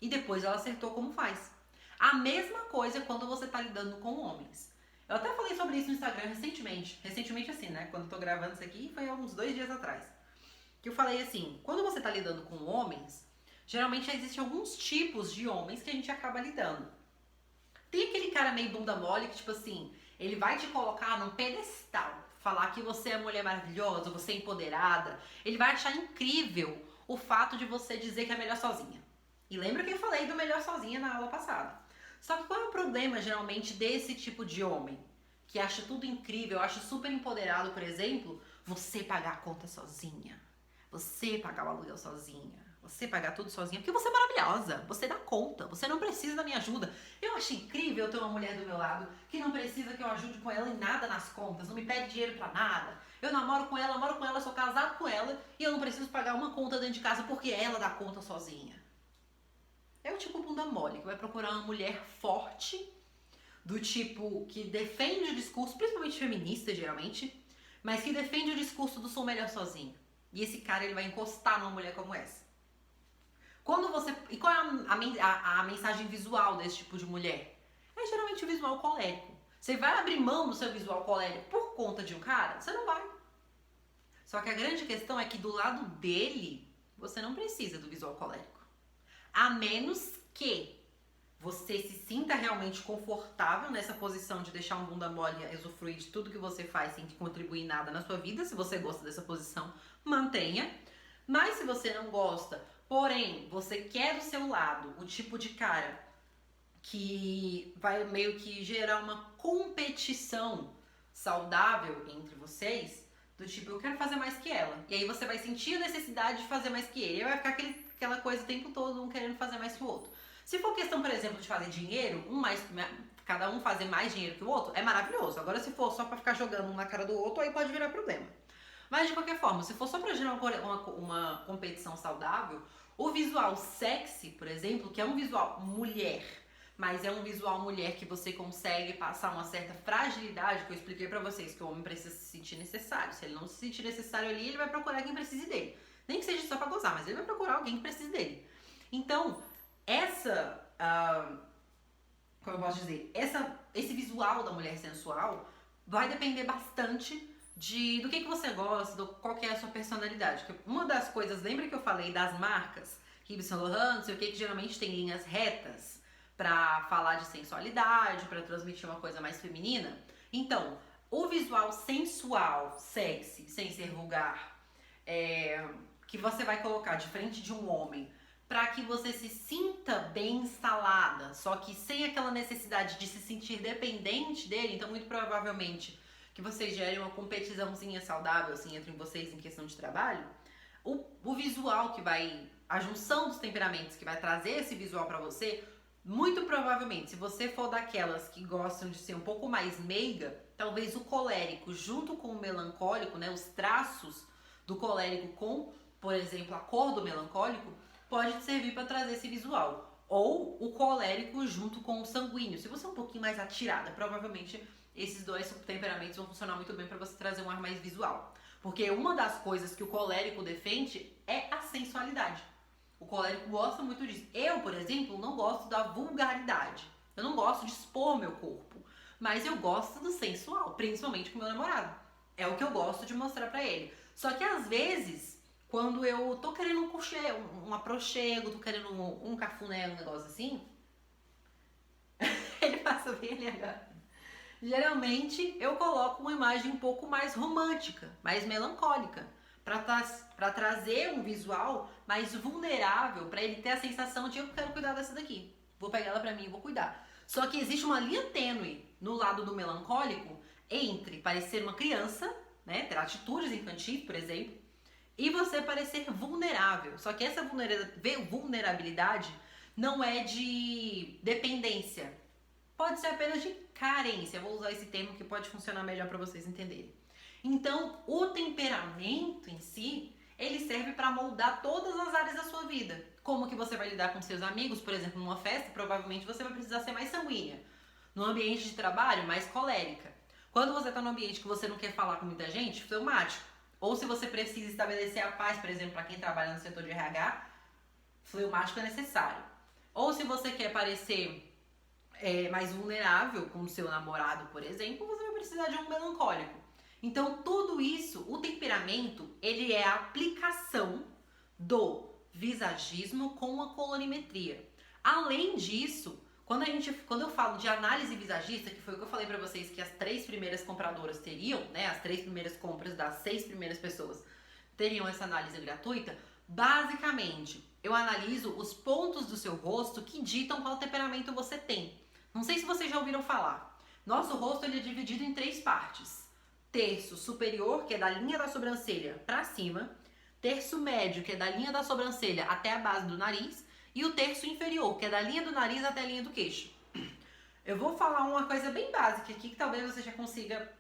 E depois ela acertou como faz. A mesma coisa quando você tá lidando com homens. Eu até falei sobre isso no Instagram recentemente. Recentemente assim, né? Quando eu tô gravando isso aqui, foi há uns 2 dias atrás. Que eu falei assim, quando você tá lidando com homens, geralmente existem alguns tipos de homens que a gente acaba lidando. Tem aquele cara meio bunda mole que, tipo assim, ele vai te colocar num pedestal. Falar que você é mulher maravilhosa, você é empoderada. Ele vai achar incrível o fato de você dizer que é melhor sozinha. E lembra que eu falei do melhor sozinha na aula passada. Só que qual é o problema, geralmente, desse tipo de homem? Que acha tudo incrível, acha super empoderado, por exemplo, você pagar a conta sozinha. Você pagar o aluguel sozinha. Você pagar tudo sozinha. Porque você é maravilhosa. Você dá conta. Você não precisa da minha ajuda. Eu acho incrível ter uma mulher do meu lado que não precisa que eu ajude com ela em nada nas contas. Não me pede dinheiro pra nada. Eu namoro com ela, moro com ela, sou casado com ela e eu não preciso pagar uma conta dentro de casa porque ela dá conta sozinha. É o tipo bunda mole, que vai procurar uma mulher forte, do tipo que defende o discurso, principalmente feminista, geralmente, mas que defende o discurso do sou melhor sozinho. E esse cara, ele vai encostar numa mulher como essa. E qual é a mensagem visual desse tipo de mulher? É geralmente o visual colérico. Você vai abrir mão do seu visual colérico por conta de um cara? Você não vai. Só que a grande questão é que do lado dele, você não precisa do visual colérico. A menos que você se sinta realmente confortável nessa posição de deixar um bunda mole e usufruir de tudo que você faz sem contribuir em nada na sua vida. Se você gosta dessa posição, mantenha. Mas se você não gosta, porém, você quer do seu lado o tipo de cara que vai meio que gerar uma competição saudável entre vocês, do tipo, eu quero fazer mais que ela. E aí você vai sentir a necessidade de fazer mais que ele. E vai ficar aquela coisa o tempo todo, um querendo fazer mais que o outro. Se for questão, por exemplo, de fazer dinheiro, cada um fazer mais dinheiro que o outro, é maravilhoso. Agora, se for só pra ficar jogando um na cara do outro, aí pode virar problema. Mas, de qualquer forma, se for só pra gerar uma competição saudável, o visual sexy, por exemplo, que é um visual mulher, mas é um visual mulher que você consegue passar uma certa fragilidade, que eu expliquei pra vocês que o homem precisa se sentir necessário. Se ele não se sentir necessário ali, ele vai procurar quem precise dele. Nem que seja só pra gozar, mas ele vai procurar alguém que precise dele. Então, como eu posso dizer, esse visual da mulher sensual vai depender bastante do que você gosta, qual que é a sua personalidade. Porque uma das coisas, lembra que eu falei das marcas, Yves Saint Laurent, não sei o que geralmente tem linhas retas pra falar de sensualidade, pra transmitir uma coisa mais feminina? Então, o visual sensual, sexy, sem ser vulgar, que você vai colocar de frente de um homem para que você se sinta bem instalada, só que sem aquela necessidade de se sentir dependente dele. Então, muito provavelmente, que vocês gerem uma competiçãozinha saudável assim entre vocês em questão de trabalho. O visual que vai, a junção dos temperamentos que vai trazer esse visual para você, muito provavelmente, se você for daquelas que gostam de ser um pouco mais meiga, talvez o colérico junto com o melancólico, né, os traços do colérico com, por exemplo, a cor do melancólico, pode servir para trazer esse visual. Ou o colérico junto com o sanguíneo. Se você é um pouquinho mais atirada, provavelmente esses dois temperamentos vão funcionar muito bem para você trazer um ar mais visual. Porque uma das coisas que o colérico defende é a sensualidade. O colérico gosta muito disso. Eu, por exemplo, não gosto da vulgaridade. Eu não gosto de expor meu corpo. Mas eu gosto do sensual, principalmente com meu namorado. É o que eu gosto de mostrar pra ele. Só que às vezes, quando eu tô querendo um aproxego, tô querendo um cafuné, um negócio assim, ele passa bem ali agora. Geralmente eu coloco uma imagem um pouco mais romântica, mais melancólica, para trazer um visual mais vulnerável, para ele ter a sensação de eu quero cuidar dessa daqui, vou pegar ela para mim e vou cuidar. Só que existe uma linha tênue no lado do melancólico entre parecer uma criança, né, ter atitudes infantis, por exemplo, e você parecer vulnerável. Só que essa vulnerabilidade não é de dependência. Pode ser apenas de carência. Vou usar esse termo que pode funcionar melhor para vocês entenderem. Então, o temperamento em si, ele serve para moldar todas as áreas da sua vida. Como que você vai lidar com seus amigos, por exemplo, numa festa, provavelmente você vai precisar ser mais sanguínea. No ambiente de trabalho, mais colérica. Quando você está num ambiente que você não quer falar com muita gente, fleumático. Ou se você precisa estabelecer a paz, por exemplo, para quem trabalha no setor de RH, fleumático é necessário. Ou se você quer parecer mais vulnerável com o seu namorado, por exemplo, você vai precisar de um melancólico. Então, tudo isso, o temperamento, ele é a aplicação do visagismo com a colorimetria. Além disso, quando eu falo de análise visagista, que foi o que eu falei pra vocês que as 3 primeiras compradoras teriam, né, as 3 primeiras compras das 6 primeiras pessoas teriam essa análise gratuita, basicamente, eu analiso os pontos do seu rosto que ditam qual temperamento você tem. Não sei se vocês já ouviram falar. Nosso rosto ele é dividido em 3 partes. Terço superior, que é da linha da sobrancelha para cima. Terço médio, que é da linha da sobrancelha até a base do nariz. E o terço inferior, que é da linha do nariz até a linha do queixo. Eu vou falar uma coisa bem básica aqui, que talvez você já consiga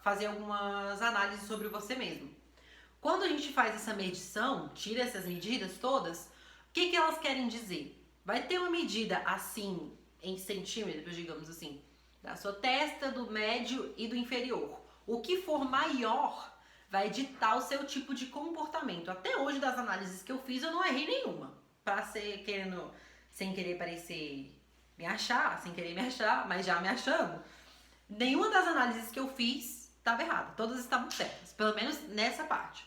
fazer algumas análises sobre você mesmo. Quando a gente faz essa medição, tira essas medidas todas, o que elas querem dizer? Vai ter uma medida assim, em centímetros, digamos assim, da sua testa, do médio e do inferior. O que for maior vai ditar o seu tipo de comportamento. Até hoje, das análises que eu fiz, eu não errei nenhuma. Sem querer parecer me achar, sem querer me achar, mas já me achando. Nenhuma das análises que eu fiz estava errada. Todas estavam certas, pelo menos nessa parte.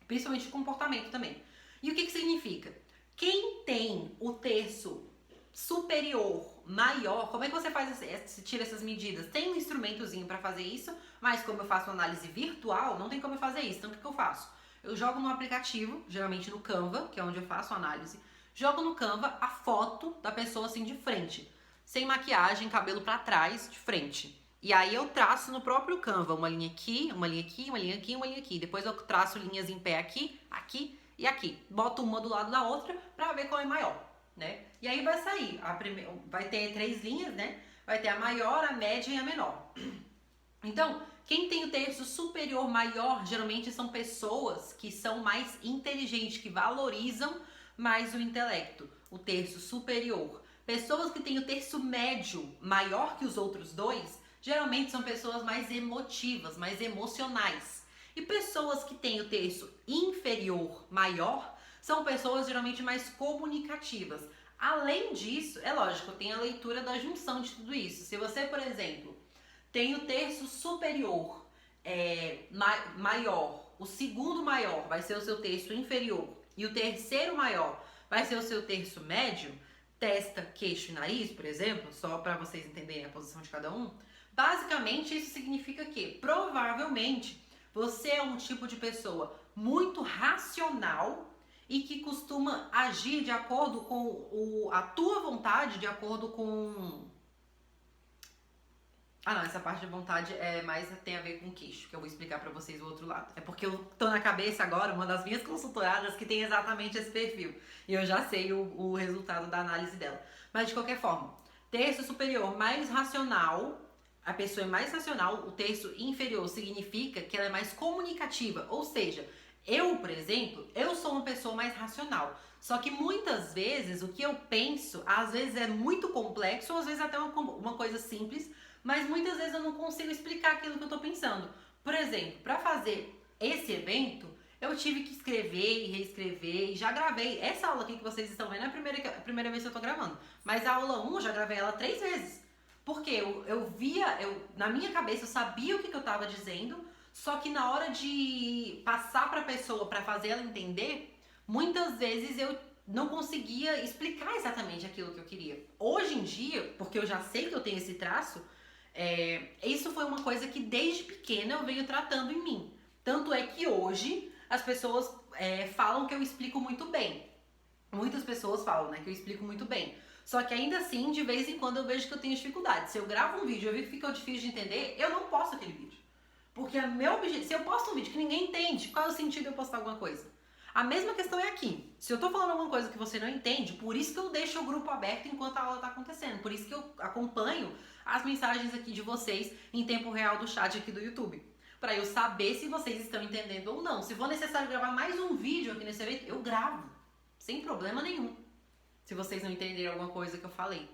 Principalmente o comportamento também. E o que significa? Quem tem o terço superior, maior, como é que você tira essas medidas? Tem um instrumentozinho para fazer isso, mas como eu faço análise virtual, não tem como eu fazer isso. Então o que eu faço? Eu jogo no aplicativo, geralmente no Canva, que é onde eu faço a análise, jogo no Canva a foto da pessoa assim de frente, sem maquiagem, cabelo para trás, de frente. E aí eu traço no próprio Canva uma linha aqui, uma linha aqui, uma linha aqui, uma linha aqui. Depois eu traço linhas em pé aqui, aqui e aqui. Boto uma do lado da outra para ver qual é maior, né? E aí vai sair, vai ter 3 linhas, né? Vai ter a maior, a média e a menor. Então, quem tem o terço superior maior, geralmente são pessoas que são mais inteligentes, que valorizam mais o intelecto, o terço superior. Pessoas que têm o terço médio maior que os outros dois, geralmente são pessoas mais emotivas, mais emocionais. E pessoas que têm o terço inferior maior são pessoas geralmente mais comunicativas. Além disso, é lógico, tem a leitura da junção de tudo isso. Se você, por exemplo, tem o terço superior maior, o segundo maior vai ser o seu terço inferior e o terceiro maior vai ser o seu terço médio, testa, queixo e nariz, por exemplo, só para vocês entenderem a posição de cada um. Basicamente, isso significa que, provavelmente, você é um tipo de pessoa muito racional e que costuma agir de acordo com a tua vontade, de acordo com... Ah, não, essa parte de vontade tem a ver com queixo, que eu vou explicar pra vocês o outro lado. É porque eu tô na cabeça agora, uma das minhas consultoradas que tem exatamente esse perfil. E eu já sei o resultado da análise dela. Mas de qualquer forma, terço superior mais racional, a pessoa é mais racional, o terço inferior significa que ela é mais comunicativa. Ou seja, eu, por exemplo, eu sou uma pessoa mais racional. Só que muitas vezes o que eu penso, às vezes é muito complexo, ou às vezes até uma coisa simples, mas muitas vezes eu não consigo explicar aquilo que eu tô pensando. Por exemplo, para fazer esse evento, eu tive que escrever e reescrever e já gravei. Essa aula aqui que vocês estão vendo é a primeira vez que eu tô gravando. Mas a aula 1 eu já gravei ela 3 vezes. Porque na minha cabeça eu sabia o que eu tava dizendo, só que na hora de passar pra pessoa, pra fazer ela entender, muitas vezes eu não conseguia explicar exatamente aquilo que eu queria. Hoje em dia, porque eu já sei que eu tenho esse traço, isso foi uma coisa que desde pequena eu venho tratando em mim. Tanto é que hoje as pessoas falam que eu explico muito bem. Muitas pessoas falam, né, que eu explico muito bem. Só que ainda assim, de vez em quando eu vejo que eu tenho dificuldade. Se eu gravo um vídeo e eu vi que ficou difícil de entender, eu não posto aquele vídeo. Porque meu objetivo, se eu posto um vídeo que ninguém entende, qual é o sentido de eu postar alguma coisa? A mesma questão é aqui. Se eu tô falando alguma coisa que você não entende, por isso que eu deixo o grupo aberto enquanto a aula tá acontecendo. Por isso que eu acompanho as mensagens aqui de vocês em tempo real do chat aqui do YouTube. Pra eu saber se vocês estão entendendo ou não. Se for necessário gravar mais um vídeo aqui nesse evento, eu gravo. Sem problema nenhum. Se vocês não entenderem alguma coisa que eu falei.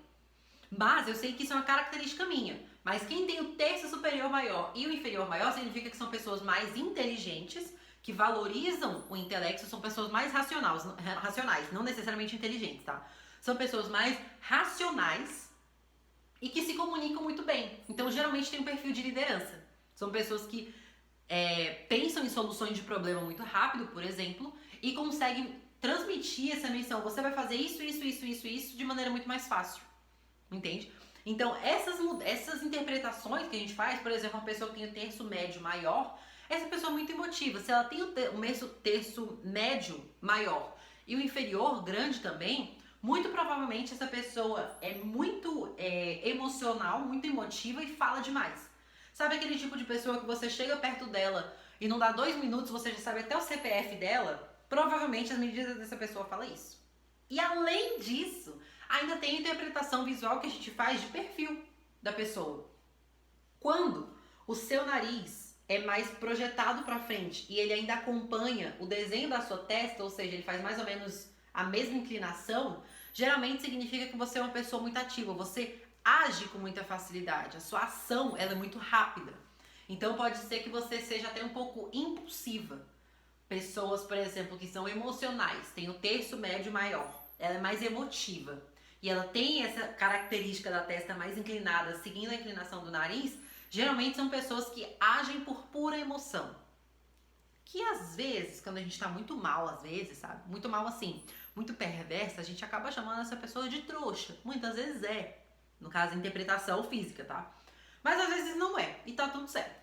Mas eu sei que isso é uma característica minha. Mas quem tem o terço superior maior e o inferior maior significa que são pessoas mais inteligentes, que valorizam o intelecto, são pessoas mais racionais, não necessariamente inteligentes, tá? São pessoas mais racionais e que se comunicam muito bem. Então, geralmente tem um perfil de liderança. São pessoas que pensam em soluções de problema muito rápido, por exemplo, e conseguem transmitir essa missão. Você vai fazer isso de maneira muito mais fácil. Entende? Então, essas interpretações que a gente faz, por exemplo, uma pessoa que tem o terço médio maior, essa pessoa é muito emotiva. Se ela tem o terço médio maior e o inferior grande também, muito provavelmente essa pessoa é muito emocional, muito emotiva e fala demais. Sabe aquele tipo de pessoa que você chega perto dela e não dá 2 minutos, você já sabe até o CPF dela? Provavelmente as medidas dessa pessoa falam isso. E além disso, ainda tem a interpretação visual que a gente faz de perfil da pessoa. Quando o seu nariz é mais projetado para frente e ele ainda acompanha o desenho da sua testa, ou seja, ele faz mais ou menos a mesma inclinação, geralmente significa que você é uma pessoa muito ativa, você age com muita facilidade, a sua ação ela é muito rápida. Então pode ser que você seja até um pouco impulsiva. Pessoas, por exemplo, que são emocionais, têm o terço médio maior, ela é mais emotiva e ela tem essa característica da testa mais inclinada, seguindo a inclinação do nariz, geralmente são pessoas que agem por pura emoção. Que às vezes, quando a gente tá muito mal, às vezes, sabe? Muito mal assim, muito perversa, a gente acaba chamando essa pessoa de trouxa. Muitas vezes é. No caso, interpretação física, tá? Mas às vezes não é. E tá tudo certo.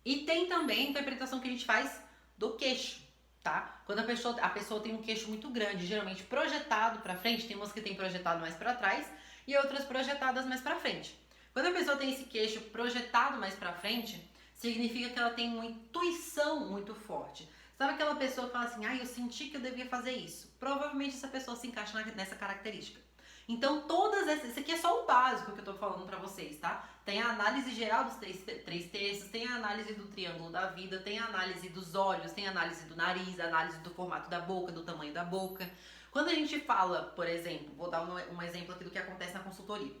E tem também a interpretação que a gente faz do queixo, tá? Quando a pessoa tem um queixo muito grande, geralmente projetado pra frente, tem umas que tem projetado mais pra trás e outras projetadas mais pra frente. Quando a pessoa tem esse queixo projetado mais pra frente, significa que ela tem uma intuição muito forte. Sabe aquela pessoa que fala assim, eu senti que eu devia fazer isso? Provavelmente essa pessoa se encaixa nessa característica. Então, todas essas... Isso aqui é só o básico que eu tô falando pra vocês, tá? Tem a análise geral dos três terços, tem a análise do triângulo da vida, tem a análise dos olhos, tem a análise do nariz, a análise do formato da boca, do tamanho da boca. Quando a gente fala, por exemplo, vou dar um exemplo aqui do que acontece na consultoria.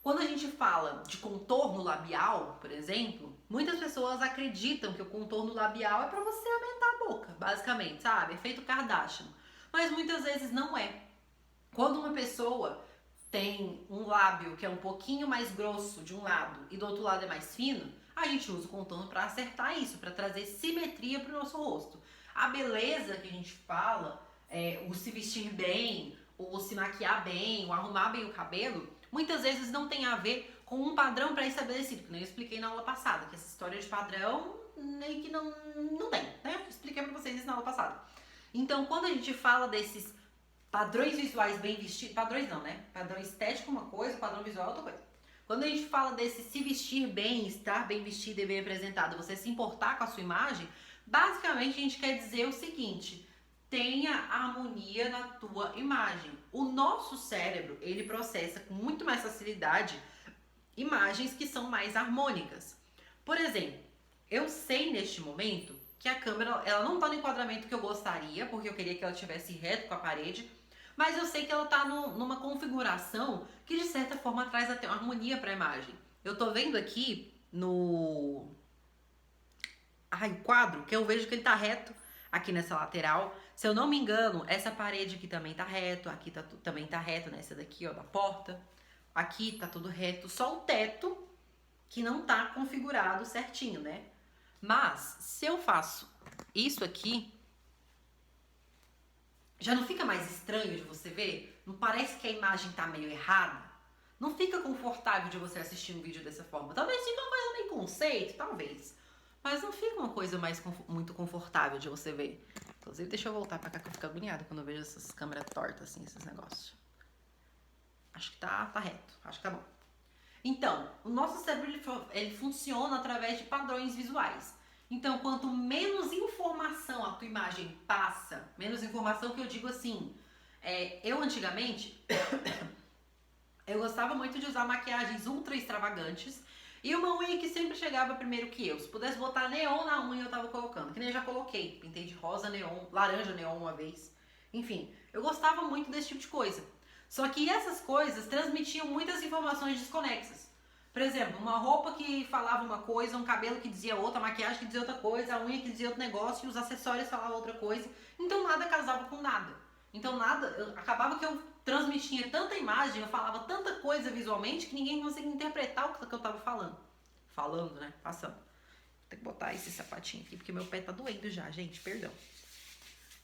Quando a gente fala de contorno labial, por exemplo, muitas pessoas acreditam que o contorno labial é pra você aumentar a boca, basicamente, sabe? Efeito Kardashian. Mas muitas vezes não é. Quando uma pessoa tem um lábio que é um pouquinho mais grosso de um lado e do outro lado é mais fino, a gente usa o contorno para acertar isso, para trazer simetria para o nosso rosto. A beleza que a gente fala, o se vestir bem, o se maquiar bem, o arrumar bem o cabelo, muitas vezes não tem a ver com um padrão pré-estabelecido, que nem eu expliquei na aula passada, que essa história de padrão nem que não tem, né? Eu expliquei para vocês isso na aula passada. Então, quando a gente fala desses padrões visuais bem vestidos, padrões não, né? Padrão estético é uma coisa, padrão visual é outra coisa. Quando a gente fala desse se vestir bem, estar bem vestido e bem apresentado, você se importar com a sua imagem, basicamente a gente quer dizer o seguinte: tenha harmonia na tua imagem. O nosso cérebro, ele processa com muito mais facilidade imagens que são mais harmônicas. Por exemplo, eu sei neste momento que a câmera, ela não tá no enquadramento que eu gostaria, porque eu queria que ela estivesse reto com a parede, mas eu sei que ela tá numa configuração que de certa forma traz até uma harmonia para a imagem. Eu tô vendo aqui no quadro, que eu vejo que ele tá reto aqui nessa lateral. Se eu não me engano, essa parede aqui também tá reto, aqui também tá reto, nessa daqui, ó, da porta. Aqui tá tudo reto, só o teto que não tá configurado certinho, né? Mas se eu faço isso aqui, já não fica mais estranho de você ver? Não parece que a imagem tá meio errada? Não fica confortável de você assistir um vídeo dessa forma? Talvez fique uma coisa meio conceito, talvez. Mas não fica uma coisa muito confortável de você ver. Inclusive, deixa eu voltar pra cá que eu fico agoniada quando eu vejo essas câmeras tortas, assim, esses negócios. Acho que tá reto, acho que tá bom. Então, o nosso cérebro ele funciona através de padrões visuais. Então, quanto menos informação a tua imagem passa, menos informação que eu digo assim, eu antigamente, eu gostava muito de usar maquiagens ultra extravagantes e uma unha que sempre chegava primeiro que eu. Se pudesse botar neon na unha, eu tava colocando, que nem eu já coloquei. Pintei de rosa neon, laranja neon uma vez. Enfim, eu gostava muito desse tipo de coisa. Só que essas coisas transmitiam muitas informações desconexas. Por exemplo, uma roupa que falava uma coisa, um cabelo que dizia outra, a maquiagem que dizia outra coisa, a unha que dizia outro negócio e os acessórios falavam outra coisa. Então nada casava com nada. Então acabava que eu transmitia tanta imagem, eu falava tanta coisa visualmente que ninguém conseguia interpretar o que eu tava falando. Falando, né? Passando. Vou ter que botar esse sapatinho aqui porque meu pé tá doendo já, gente, perdão.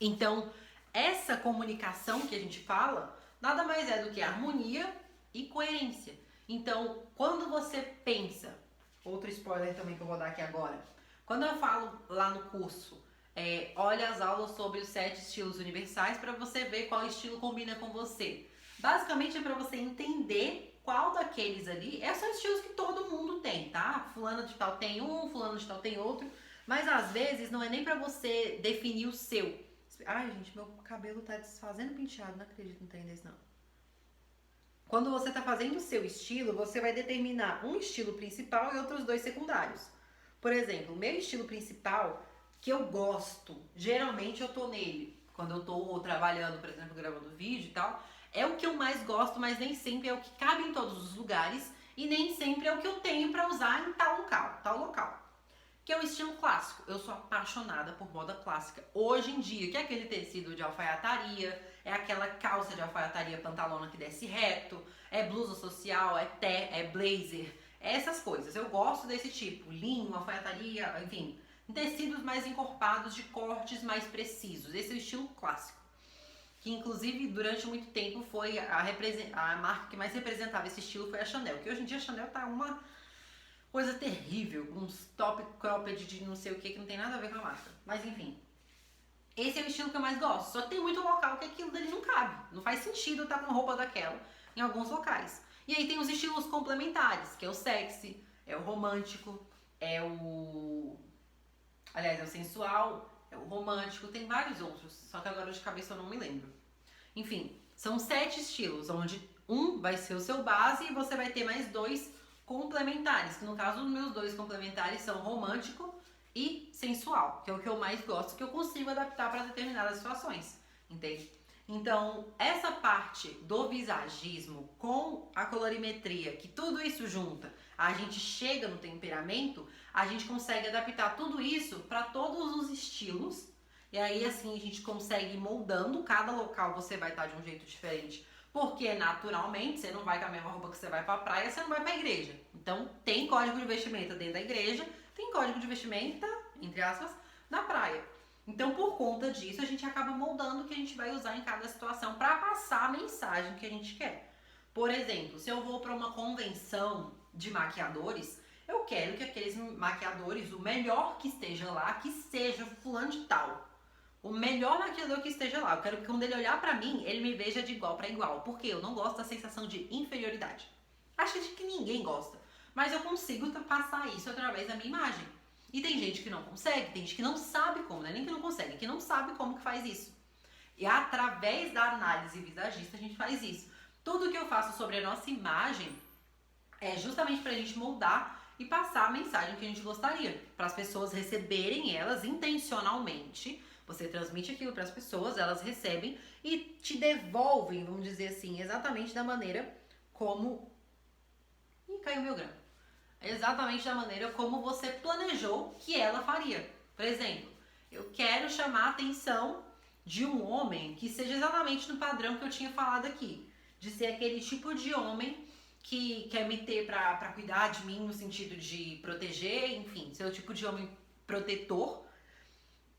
Então, essa comunicação que a gente fala nada mais é do que harmonia e coerência. Então, quando você pensa, outro spoiler também que eu vou dar aqui agora, quando eu falo lá no curso, olha as aulas sobre os 7 estilos universais para você ver qual estilo combina com você. Basicamente é para você entender qual daqueles ali, são estilos que todo mundo tem, tá? Fulano de tal tem um, fulano de tal tem outro, mas às vezes não é nem para você definir o seu. Ai, gente, meu cabelo tá desfazendo penteado, não acredito que não tem desse não. Quando você está fazendo o seu estilo, você vai determinar um estilo principal e outros 2 secundários. Por exemplo, o meu estilo principal, que eu gosto, geralmente eu tô nele, quando eu tô trabalhando, por exemplo, gravando vídeo e tal, é o que eu mais gosto, mas nem sempre é o que cabe em todos os lugares e nem sempre é o que eu tenho para usar em tal local. Que é o estilo clássico. Eu sou apaixonada por moda clássica. Hoje em dia, que é aquele tecido de alfaiataria, é aquela calça de alfaiataria pantalona que desce reto, é blusa social, é blazer, essas coisas. Eu gosto desse tipo, linho, alfaiataria, enfim, tecidos mais encorpados, de cortes mais precisos. Esse é o estilo clássico. que inclusive durante muito tempo foi a marca que mais representava esse estilo foi a Chanel, que hoje em dia a Chanel tá uma coisa terrível, com uns top cropped de não sei o que não tem nada a ver com a marca. Mas enfim, esse é o estilo que eu mais gosto. Só que tem muito local que aquilo dali não cabe. Não faz sentido estar com uma roupa daquela em alguns locais. E aí tem os estilos complementares, que é o sexy, é o romântico, é o... Aliás, é o sensual, é o romântico, tem vários outros. Só que agora de cabeça eu não me lembro. Enfim, são 7 estilos, onde um vai ser o seu base e você vai ter mais 2 complementares. Que no caso, os meus 2 complementares são romântico e sensual, que é o que eu mais gosto, que eu consigo adaptar para determinadas situações, entende? Então, essa parte do visagismo com a colorimetria, que tudo isso junta, a gente chega no temperamento, a gente consegue adaptar tudo isso para todos os estilos, e aí assim a gente consegue ir moldando, cada local você vai estar de um jeito diferente, porque naturalmente você não vai com a mesma roupa que você vai para a praia, você não vai para a igreja. Então, tem código de vestimenta dentro da igreja, tem código de vestimenta, entre aspas, na praia. Então, por conta disso, a gente acaba moldando o que a gente vai usar em cada situação para passar a mensagem que a gente quer. Por exemplo, se eu vou para uma convenção de maquiadores, eu quero que aqueles maquiadores, o melhor que esteja lá, que seja fulano de tal. O melhor maquiador que esteja lá. Eu quero que quando ele olhar pra mim, ele me veja de igual para igual. Porque eu não gosto da sensação de inferioridade. Acho que ninguém gosta. Mas eu consigo passar isso através da minha imagem. E tem gente que não consegue, tem gente que não sabe como, não é nem que não consegue, que não sabe como que faz isso. E através da análise visagista a gente faz isso. Tudo que eu faço sobre a nossa imagem é justamente pra gente moldar e passar a mensagem que a gente gostaria. Para as pessoas receberem elas intencionalmente. Você transmite aquilo para as pessoas, elas recebem e te devolvem, vamos dizer assim, exatamente da maneira como... Ih, caiu meu grão. Exatamente da maneira como você planejou que ela faria. Por exemplo, eu quero chamar a atenção de um homem que seja exatamente no padrão que eu tinha falado aqui. De ser aquele tipo de homem que quer me ter pra cuidar de mim no sentido de proteger, enfim, ser o tipo de homem protetor.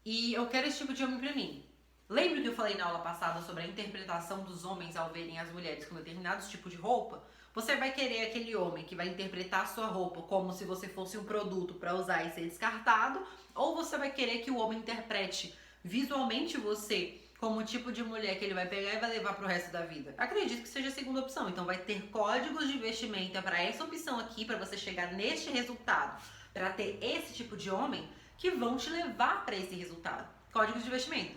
E eu quero esse tipo de homem pra mim. Lembra que eu falei na aula passada sobre a interpretação dos homens ao verem as mulheres com determinados tipos de roupa? Você vai querer aquele homem que vai interpretar a sua roupa como se você fosse um produto para usar e ser descartado, ou você vai querer que o homem interprete visualmente você como o tipo de mulher que ele vai pegar e vai levar pro resto da vida? Acredito que seja a segunda opção. Então vai ter códigos de vestimenta para essa opção aqui, para você chegar neste resultado, para ter esse tipo de homem que vão te levar para esse resultado. Códigos de vestimenta.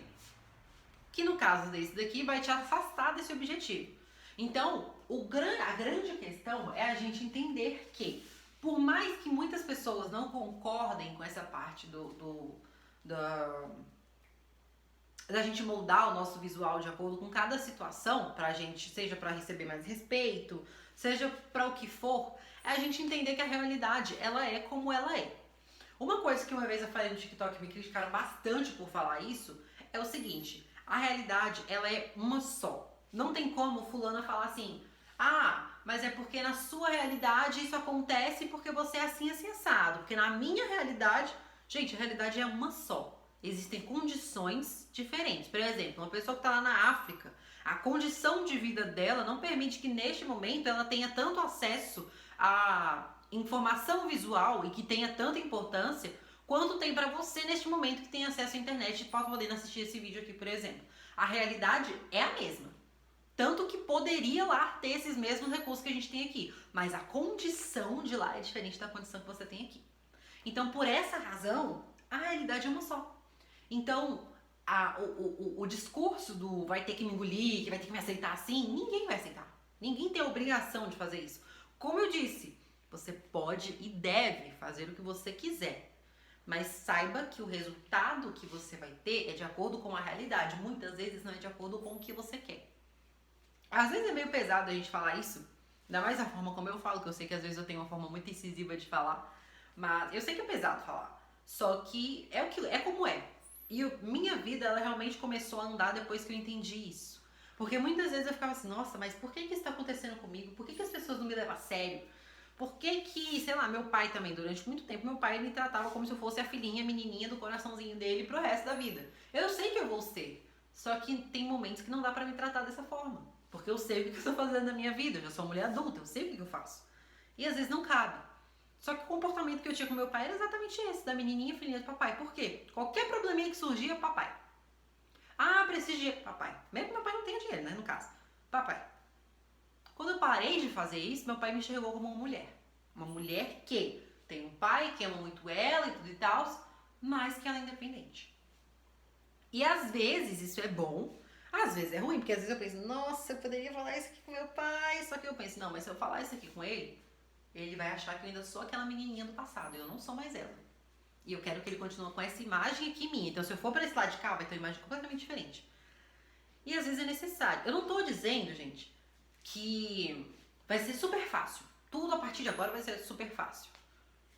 Que no caso desse daqui vai te afastar desse objetivo. Então, a grande questão é a gente entender que, por mais que muitas pessoas não concordem com essa parte da gente moldar o nosso visual de acordo com cada situação, pra gente, seja para receber mais respeito, seja para o que for, é a gente entender que a realidade, ela é como ela é. Uma coisa que uma vez eu falei no TikTok e me criticaram bastante por falar isso, é o seguinte: a realidade, ela é uma só. Não tem como fulana falar assim, ah, mas é porque na sua realidade isso acontece porque você é assim assado. Porque na minha realidade, gente, a realidade é uma só. Existem condições diferentes. Por exemplo, uma pessoa que está lá na África, a condição de vida dela não permite que neste momento ela tenha tanto acesso a informação visual e que tenha tanta importância quanto tem para você neste momento que tem acesso à internet para poder assistir esse vídeo aqui, por exemplo. A realidade é a mesma. Tanto que poderia lá ter esses mesmos recursos que a gente tem aqui. Mas a condição de lá é diferente da condição que você tem aqui. Então, por essa razão, a realidade é uma só. Então, o discurso do vai ter que me engolir, que vai ter que me aceitar assim, ninguém vai aceitar. Ninguém tem a obrigação de fazer isso. Como eu disse, você pode e deve fazer o que você quiser. Mas saiba que o resultado que você vai ter é de acordo com a realidade. Muitas vezes não é de acordo com o que você quer. Às vezes é meio pesado a gente falar isso, ainda mais a forma como eu falo, que eu sei que às vezes eu tenho uma forma muito incisiva de falar, mas eu sei que é pesado falar. Só que é como é. E minha vida, ela realmente começou a andar depois que eu entendi isso. Porque muitas vezes eu ficava assim, nossa, mas por que isso está acontecendo comigo? Por que as pessoas não me levam a sério? Por que, sei lá, meu pai também, durante muito tempo, meu pai me tratava como se eu fosse a filhinha, a menininha do coraçãozinho dele pro resto da vida. Eu sei que eu vou ser. Só que tem momentos que não dá pra me tratar dessa forma. Porque eu sei o que eu estou fazendo na minha vida, eu já sou uma mulher adulta, eu sei o que eu faço. E às vezes não cabe. Só que o comportamento que eu tinha com meu pai era exatamente esse, da menininha filhinha do papai. Por quê? Qualquer probleminha que surgia, papai. Ah, preciso de papai. Mesmo que meu pai não tenha dinheiro, né, no caso. Papai. Quando eu parei de fazer isso, meu pai me enxergou como uma mulher. Uma mulher que tem um pai que ama muito ela e tudo e tal, mas que ela é independente. E às vezes isso é bom, às vezes é ruim, porque às vezes eu penso, nossa, eu poderia falar isso aqui com meu pai, só que eu penso, não, mas se eu falar isso aqui com ele, ele vai achar que eu ainda sou aquela menininha do passado, eu não sou mais ela. E eu quero que ele continue com essa imagem aqui minha. Então se eu for pra esse lado de cá, vai ter uma imagem completamente diferente. E às vezes é necessário. Eu não tô dizendo, gente, que vai ser super fácil. Tudo a partir de agora vai ser super fácil.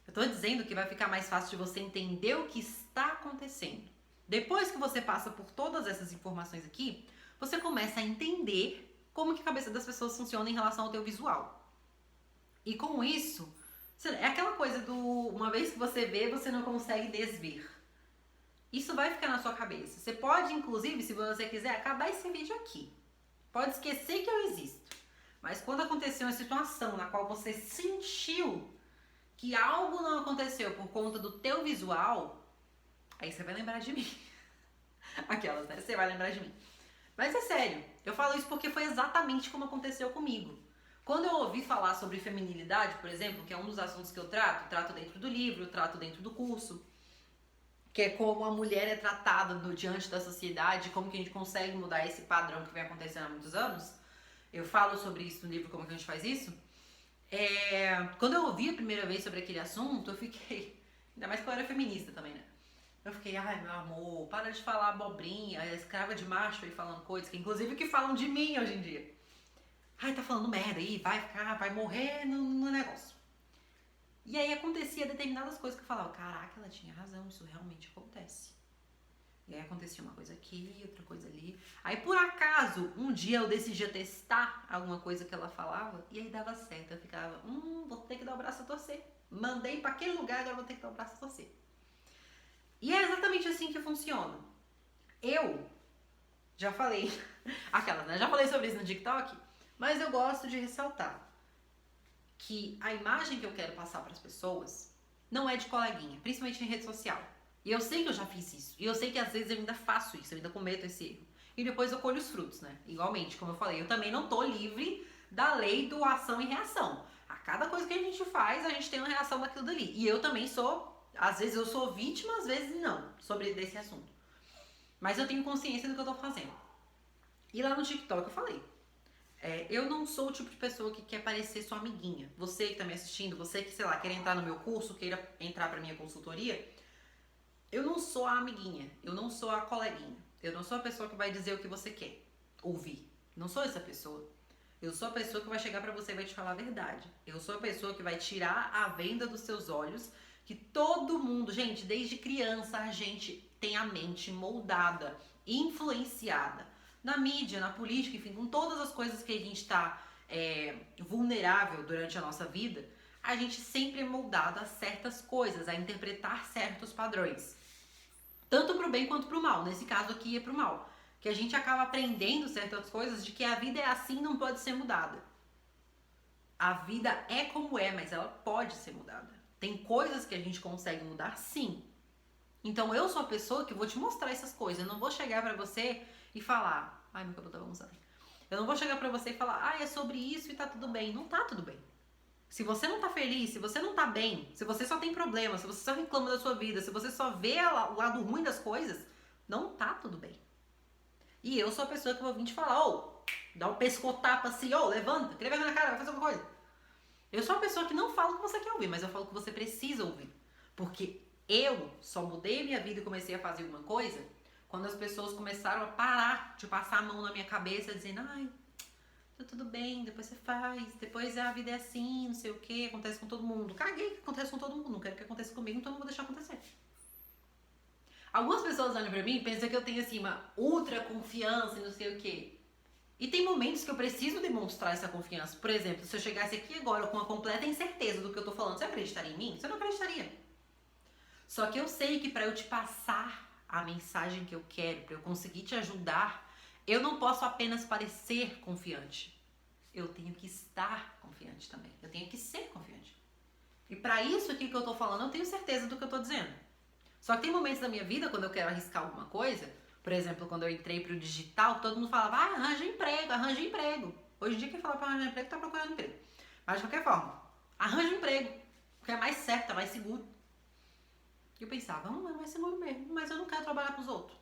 Eu tô dizendo que vai ficar mais fácil de você entender o que está acontecendo. Depois que você passa por todas essas informações aqui, você começa a entender como que a cabeça das pessoas funciona em relação ao teu visual. E com isso, é aquela coisa do uma vez que você vê, você não consegue desver. Isso vai ficar na sua cabeça. Você pode, inclusive, se você quiser, acabar esse vídeo aqui. Pode esquecer que eu existo. Mas quando aconteceu uma situação na qual você sentiu que algo não aconteceu por conta do teu visual, aí você vai lembrar de mim. Aquelas, né? Você vai lembrar de mim. Mas é sério, eu falo isso porque foi exatamente como aconteceu comigo. Quando eu ouvi falar sobre feminilidade, por exemplo, que é um dos assuntos que eu trato dentro do livro, eu trato dentro do curso, que é como a mulher é tratada diante da sociedade, como que a gente consegue mudar esse padrão que vem acontecendo há muitos anos. Eu falo sobre isso no livro, como que a gente faz isso. Quando eu ouvi a primeira vez sobre aquele assunto, eu fiquei... Ainda mais que eu era feminista também, né? Eu fiquei, ai meu amor, para de falar abobrinha, escrava de macho aí falando coisas, que inclusive que falam de mim hoje em dia. Ai, tá falando merda aí, vai morrer no negócio. E aí acontecia determinadas coisas que eu falava, caraca, ela tinha razão, isso realmente acontece. E aí acontecia uma coisa aqui, outra coisa ali. Aí por acaso, um dia eu decidia testar alguma coisa que ela falava e aí dava certo. Eu ficava, vou ter que dar o braço a torcer. Mandei pra aquele lugar, agora vou ter que dar o braço a torcer. E é exatamente assim que funciona. Eu já falei, aquelas, né? Já falei sobre isso no TikTok, mas eu gosto de ressaltar que a imagem que eu quero passar para as pessoas não é de coleguinha, principalmente em rede social. E eu sei que eu já fiz isso. E eu sei que às vezes eu ainda faço isso, eu ainda cometo esse erro. E depois eu colho os frutos, né? Igualmente, como eu falei, eu também não tô livre da lei do ação e reação. A cada coisa que a gente faz, a gente tem uma reação daquilo dali. E eu também sou, às vezes eu sou vítima, às vezes não, sobre desse assunto. Mas eu tenho consciência do que eu tô fazendo. E lá no TikTok eu falei, eu não sou o tipo de pessoa que quer parecer sua amiguinha. Você que tá me assistindo, você que, sei lá, quer entrar no meu curso, queira entrar pra minha consultoria, eu não sou a amiguinha, eu não sou a coleguinha. Eu não sou a pessoa que vai dizer o que você quer ouvir. Não sou essa pessoa. Eu sou a pessoa que vai chegar pra você e vai te falar a verdade. Eu sou a pessoa que vai tirar a venda dos seus olhos, que todo mundo, gente, desde criança a gente tem a mente moldada, influenciada na mídia, na política, enfim, com todas as coisas que a gente tá vulnerável durante a nossa vida, a gente sempre é moldado a certas coisas, a interpretar certos padrões. Tanto pro bem quanto pro mal. Nesse caso aqui é pro mal. Que a gente acaba aprendendo certas coisas de que a vida é assim, não pode ser mudada. A vida é como é, mas ela pode ser mudada. Tem coisas que a gente consegue mudar, sim. Então eu sou a pessoa que vou te mostrar essas coisas. Eu não vou chegar pra você e falar... Ai, meu cabelo tá bagunçado. Eu não vou chegar pra você e falar, é sobre isso e tá tudo bem. Não tá tudo bem. Se você não tá feliz, se você não tá bem, se você só tem problema, se você só reclama da sua vida, se você só vê o lado ruim das coisas, não tá tudo bem. E eu sou a pessoa que vou vir te falar, dá um pescotapa assim, levanta, queria ver na cara, vai fazer alguma coisa. Eu sou a pessoa que não fala o que você quer ouvir, mas eu falo o que você precisa ouvir. Porque eu só mudei minha vida e comecei a fazer alguma coisa quando as pessoas começaram a parar de passar a mão na minha cabeça dizendo, tá tudo bem, depois você faz, depois a vida é assim, não sei o que, acontece com todo mundo. Caguei que acontece com todo mundo, não quero que aconteça comigo, então não vou deixar acontecer. Algumas pessoas olham pra mim e pensam que eu tenho assim uma ultra confiança e não sei o que. E tem momentos que eu preciso demonstrar essa confiança. Por exemplo, se eu chegasse aqui agora com a completa incerteza do que eu tô falando, você acreditaria em mim? Você não acreditaria. Só que eu sei que pra eu te passar a mensagem que eu quero, para eu conseguir te ajudar, eu não posso apenas parecer confiante. Eu tenho que estar confiante também. Eu tenho que ser confiante. E para isso aqui que eu tô falando, eu tenho certeza do que eu tô dizendo. Só que tem momentos da minha vida, quando eu quero arriscar alguma coisa, por exemplo, quando eu entrei pro digital, todo mundo falava, arranja emprego, arranja emprego. Hoje em dia quem fala pra arranjar emprego tá procurando emprego. Mas de qualquer forma, arranja emprego, porque é mais certo, é mais seguro. E eu pensava, é mais seguro mesmo, mas eu não quero trabalhar pros outros.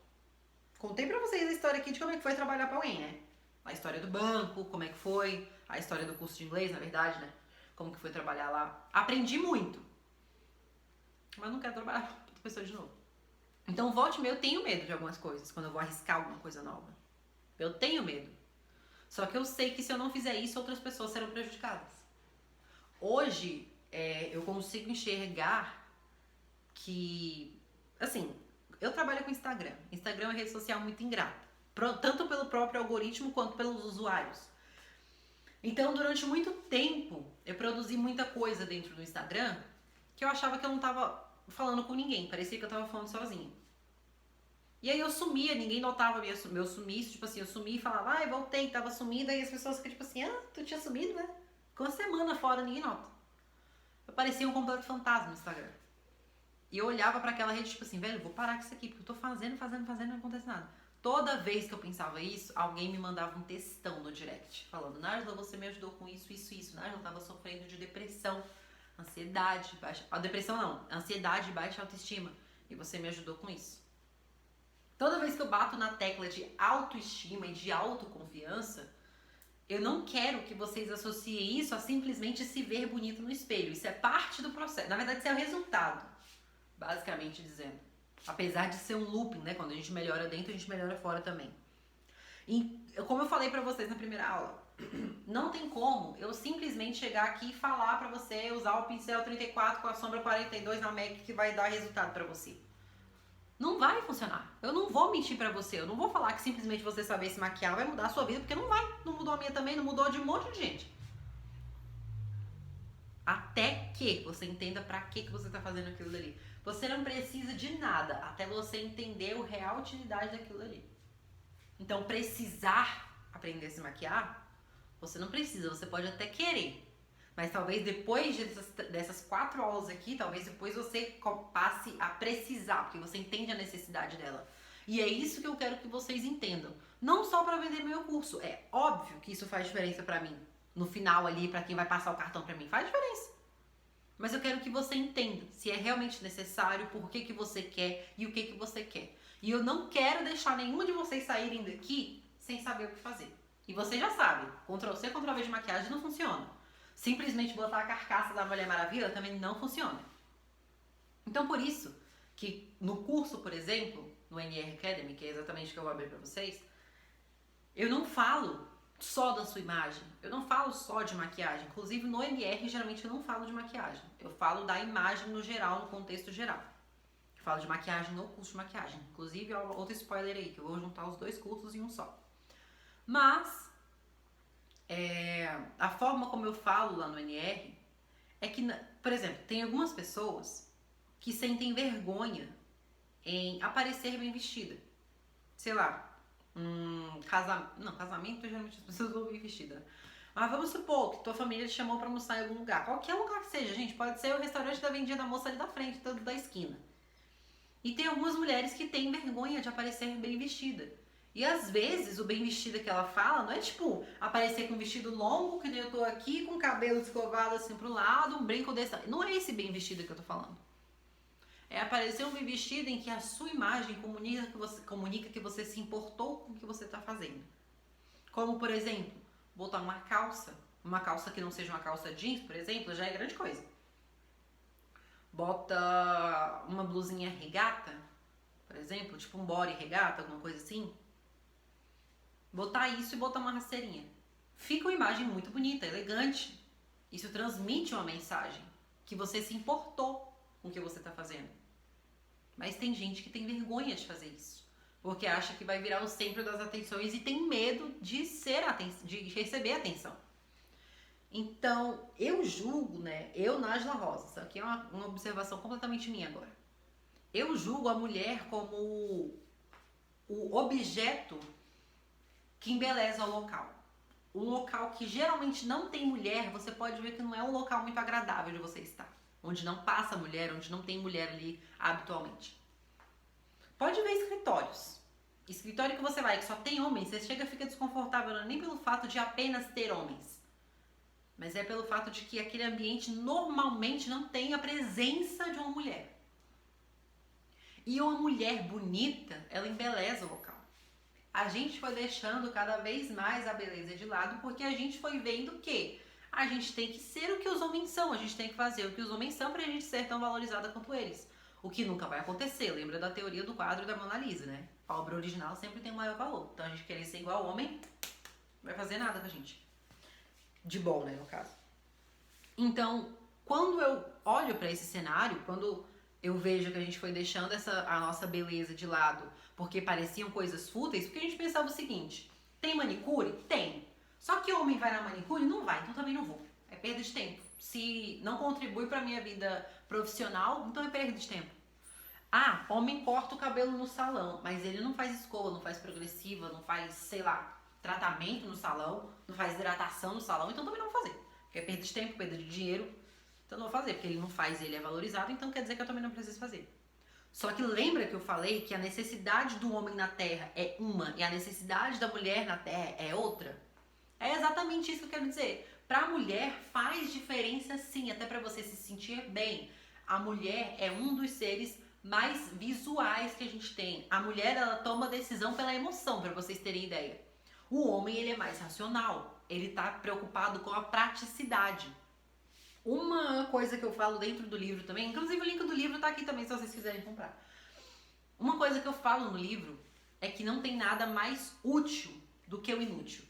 Contei pra vocês a história aqui de como é que foi trabalhar pra alguém, né? A história do banco, como é que foi, a história do curso de inglês, na verdade, né? Como que foi trabalhar lá. Aprendi muito, mas não quero trabalhar pra outra pessoa de novo. Então, volte e meia, eu tenho medo de algumas coisas, quando eu vou arriscar alguma coisa nova. Eu tenho medo. Só que eu sei que se eu não fizer isso, outras pessoas serão prejudicadas. Hoje, eu consigo enxergar que, assim, eu trabalho com Instagram. Instagram é uma rede social muito ingrata. Tanto pelo próprio algoritmo, quanto pelos usuários. Então, durante muito tempo, eu produzi muita coisa dentro do Instagram que eu achava que eu não tava falando com ninguém. Parecia que eu tava falando sozinha. E aí eu sumia, ninguém notava meu sumiço. Tipo assim, eu sumi e falava, voltei, tava sumida. E as pessoas ficam tipo assim, tu tinha sumido, né? Ficou uma semana fora, ninguém nota. Eu parecia um completo fantasma no Instagram. E eu olhava pra aquela rede tipo assim, velho, vou parar com isso aqui, porque eu tô fazendo, não acontece nada. Toda vez que eu pensava isso, alguém me mandava um textão no direct, falando, Nájila, você me ajudou com isso. Nájila, eu tava sofrendo de depressão, ansiedade, ansiedade e baixa autoestima. E você me ajudou com isso. Toda vez que eu bato na tecla de autoestima e de autoconfiança, eu não quero que vocês associem isso a simplesmente se ver bonito no espelho. Isso é parte do processo. Na verdade, isso é o resultado, basicamente dizendo. Apesar de ser um looping, né? Quando a gente melhora dentro, a gente melhora fora também. E como eu falei pra vocês na primeira aula, não tem como eu simplesmente chegar aqui e falar pra você usar o pincel 34 com a sombra 42 na MAC que vai dar resultado pra você. Não vai funcionar. Eu não vou mentir pra você. Eu não vou falar que simplesmente você saber se maquiar vai mudar a sua vida, porque não vai. Não mudou a minha também, não mudou a de um monte de gente. Até que você entenda pra que você tá fazendo aquilo ali. Você não precisa de nada até você entender a real utilidade daquilo ali. Então, precisar aprender a se maquiar, você não precisa, você pode até querer. Mas talvez depois dessas 4 aulas aqui, talvez depois você passe a precisar, porque você entende a necessidade dela. E é isso que eu quero que vocês entendam. Não só para vender meu curso. É óbvio que isso faz diferença para mim. No final ali, para quem vai passar o cartão para mim, faz diferença. Mas eu quero que você entenda se é realmente necessário, por que você quer e o que você quer. E eu não quero deixar nenhuma de vocês saírem daqui sem saber o que fazer. E você já sabe, Ctrl+C, Ctrl+V de maquiagem não funciona. Simplesmente botar a carcaça da Mulher Maravilha também não funciona. Então, por isso que no curso, por exemplo, no NR Academy, que é exatamente o que eu vou abrir pra vocês, eu não falo só da sua imagem, eu não falo só de maquiagem. Inclusive no MR geralmente eu não falo de maquiagem, eu falo da imagem no geral, no contexto geral. Eu falo de maquiagem no curso de maquiagem. Inclusive, outro spoiler aí, que eu vou juntar os 2 cursos em um só. Mas a forma como eu falo lá no NR é que, por exemplo, tem algumas pessoas que sentem vergonha em aparecer bem vestida. Sei lá, casamento geralmente as pessoas vão bem vestidas. Mas vamos supor que tua família te chamou pra almoçar em algum lugar. Qualquer lugar que seja, gente. Pode ser o restaurante da vendinha da moça ali da frente, da esquina. E tem algumas mulheres que têm vergonha de aparecer bem vestida. E às vezes o bem vestida que ela fala não é tipo aparecer com um vestido longo, que nem eu tô aqui, com o cabelo escovado assim pro lado, um brinco desse. Não é esse bem vestido que eu tô falando. É aparecer um bem vestido em que a sua imagem comunica que você se importou com o que você está fazendo. Como, por exemplo, botar uma calça que não seja uma calça jeans, por exemplo, já é grande coisa. Bota uma blusinha regata, por exemplo, tipo um body regata, alguma coisa assim. Botar isso e botar uma rasteirinha. Fica uma imagem muito bonita, elegante. Isso transmite uma mensagem que você se importou com o que você está fazendo. Mas tem gente que tem vergonha de fazer isso, porque acha que vai virar o centro das atenções e tem medo de receber atenção. Então, eu julgo, né? Eu, Nájila Rosa, isso aqui é uma observação completamente minha agora. Eu julgo a mulher como o objeto que embeleza o local. Um local que geralmente não tem mulher, você pode ver que não é um local muito agradável de você estar. Onde não passa mulher, onde não tem mulher ali habitualmente. Pode ver escritórios. Escritório que você vai, que só tem homens, você chega e fica desconfortável, não é nem pelo fato de apenas ter homens, mas é pelo fato de que aquele ambiente normalmente não tem a presença de uma mulher. E uma mulher bonita, ela embeleza o local. A gente foi deixando cada vez mais a beleza de lado porque a gente foi vendo que a gente tem que ser o que os homens são, a gente tem que fazer o que os homens são pra gente ser tão valorizada quanto eles. O que nunca vai acontecer, lembra da teoria do quadro da Mona Lisa, né? A obra original sempre tem o maior valor. Então a gente querer ser igual ao homem, não vai fazer nada com a gente. De bom, né, no caso. Então, quando eu olho pra esse cenário, quando eu vejo que a gente foi deixando a nossa beleza de lado porque pareciam coisas fúteis, porque a gente pensava o seguinte, tem manicure? Tem. Só que homem vai na manicure? Não vai, então também não vou. É perda de tempo. Se não contribui pra minha vida profissional, então é perda de tempo. Ah, homem corta o cabelo no salão, mas ele não faz escova, não faz progressiva, não faz, sei lá, tratamento no salão, não faz hidratação no salão, então também não vou fazer. Porque é perda de tempo, perda de dinheiro, então não vou fazer, porque ele não faz, ele é valorizado, então quer dizer que eu também não preciso fazer. Só que lembra que eu falei que a necessidade do homem na Terra é uma e a necessidade da mulher na Terra é outra? É exatamente isso que eu quero dizer. Pra mulher faz diferença sim, até pra você se sentir bem. A mulher é um dos seres mais visuais que a gente tem. A mulher, ela toma decisão pela emoção, pra vocês terem ideia. O homem, ele é mais racional. Ele tá preocupado com a praticidade. Uma coisa que eu falo dentro do livro também, inclusive o link do livro tá aqui também se vocês quiserem comprar. Uma coisa que eu falo no livro é que não tem nada mais útil do que o inútil.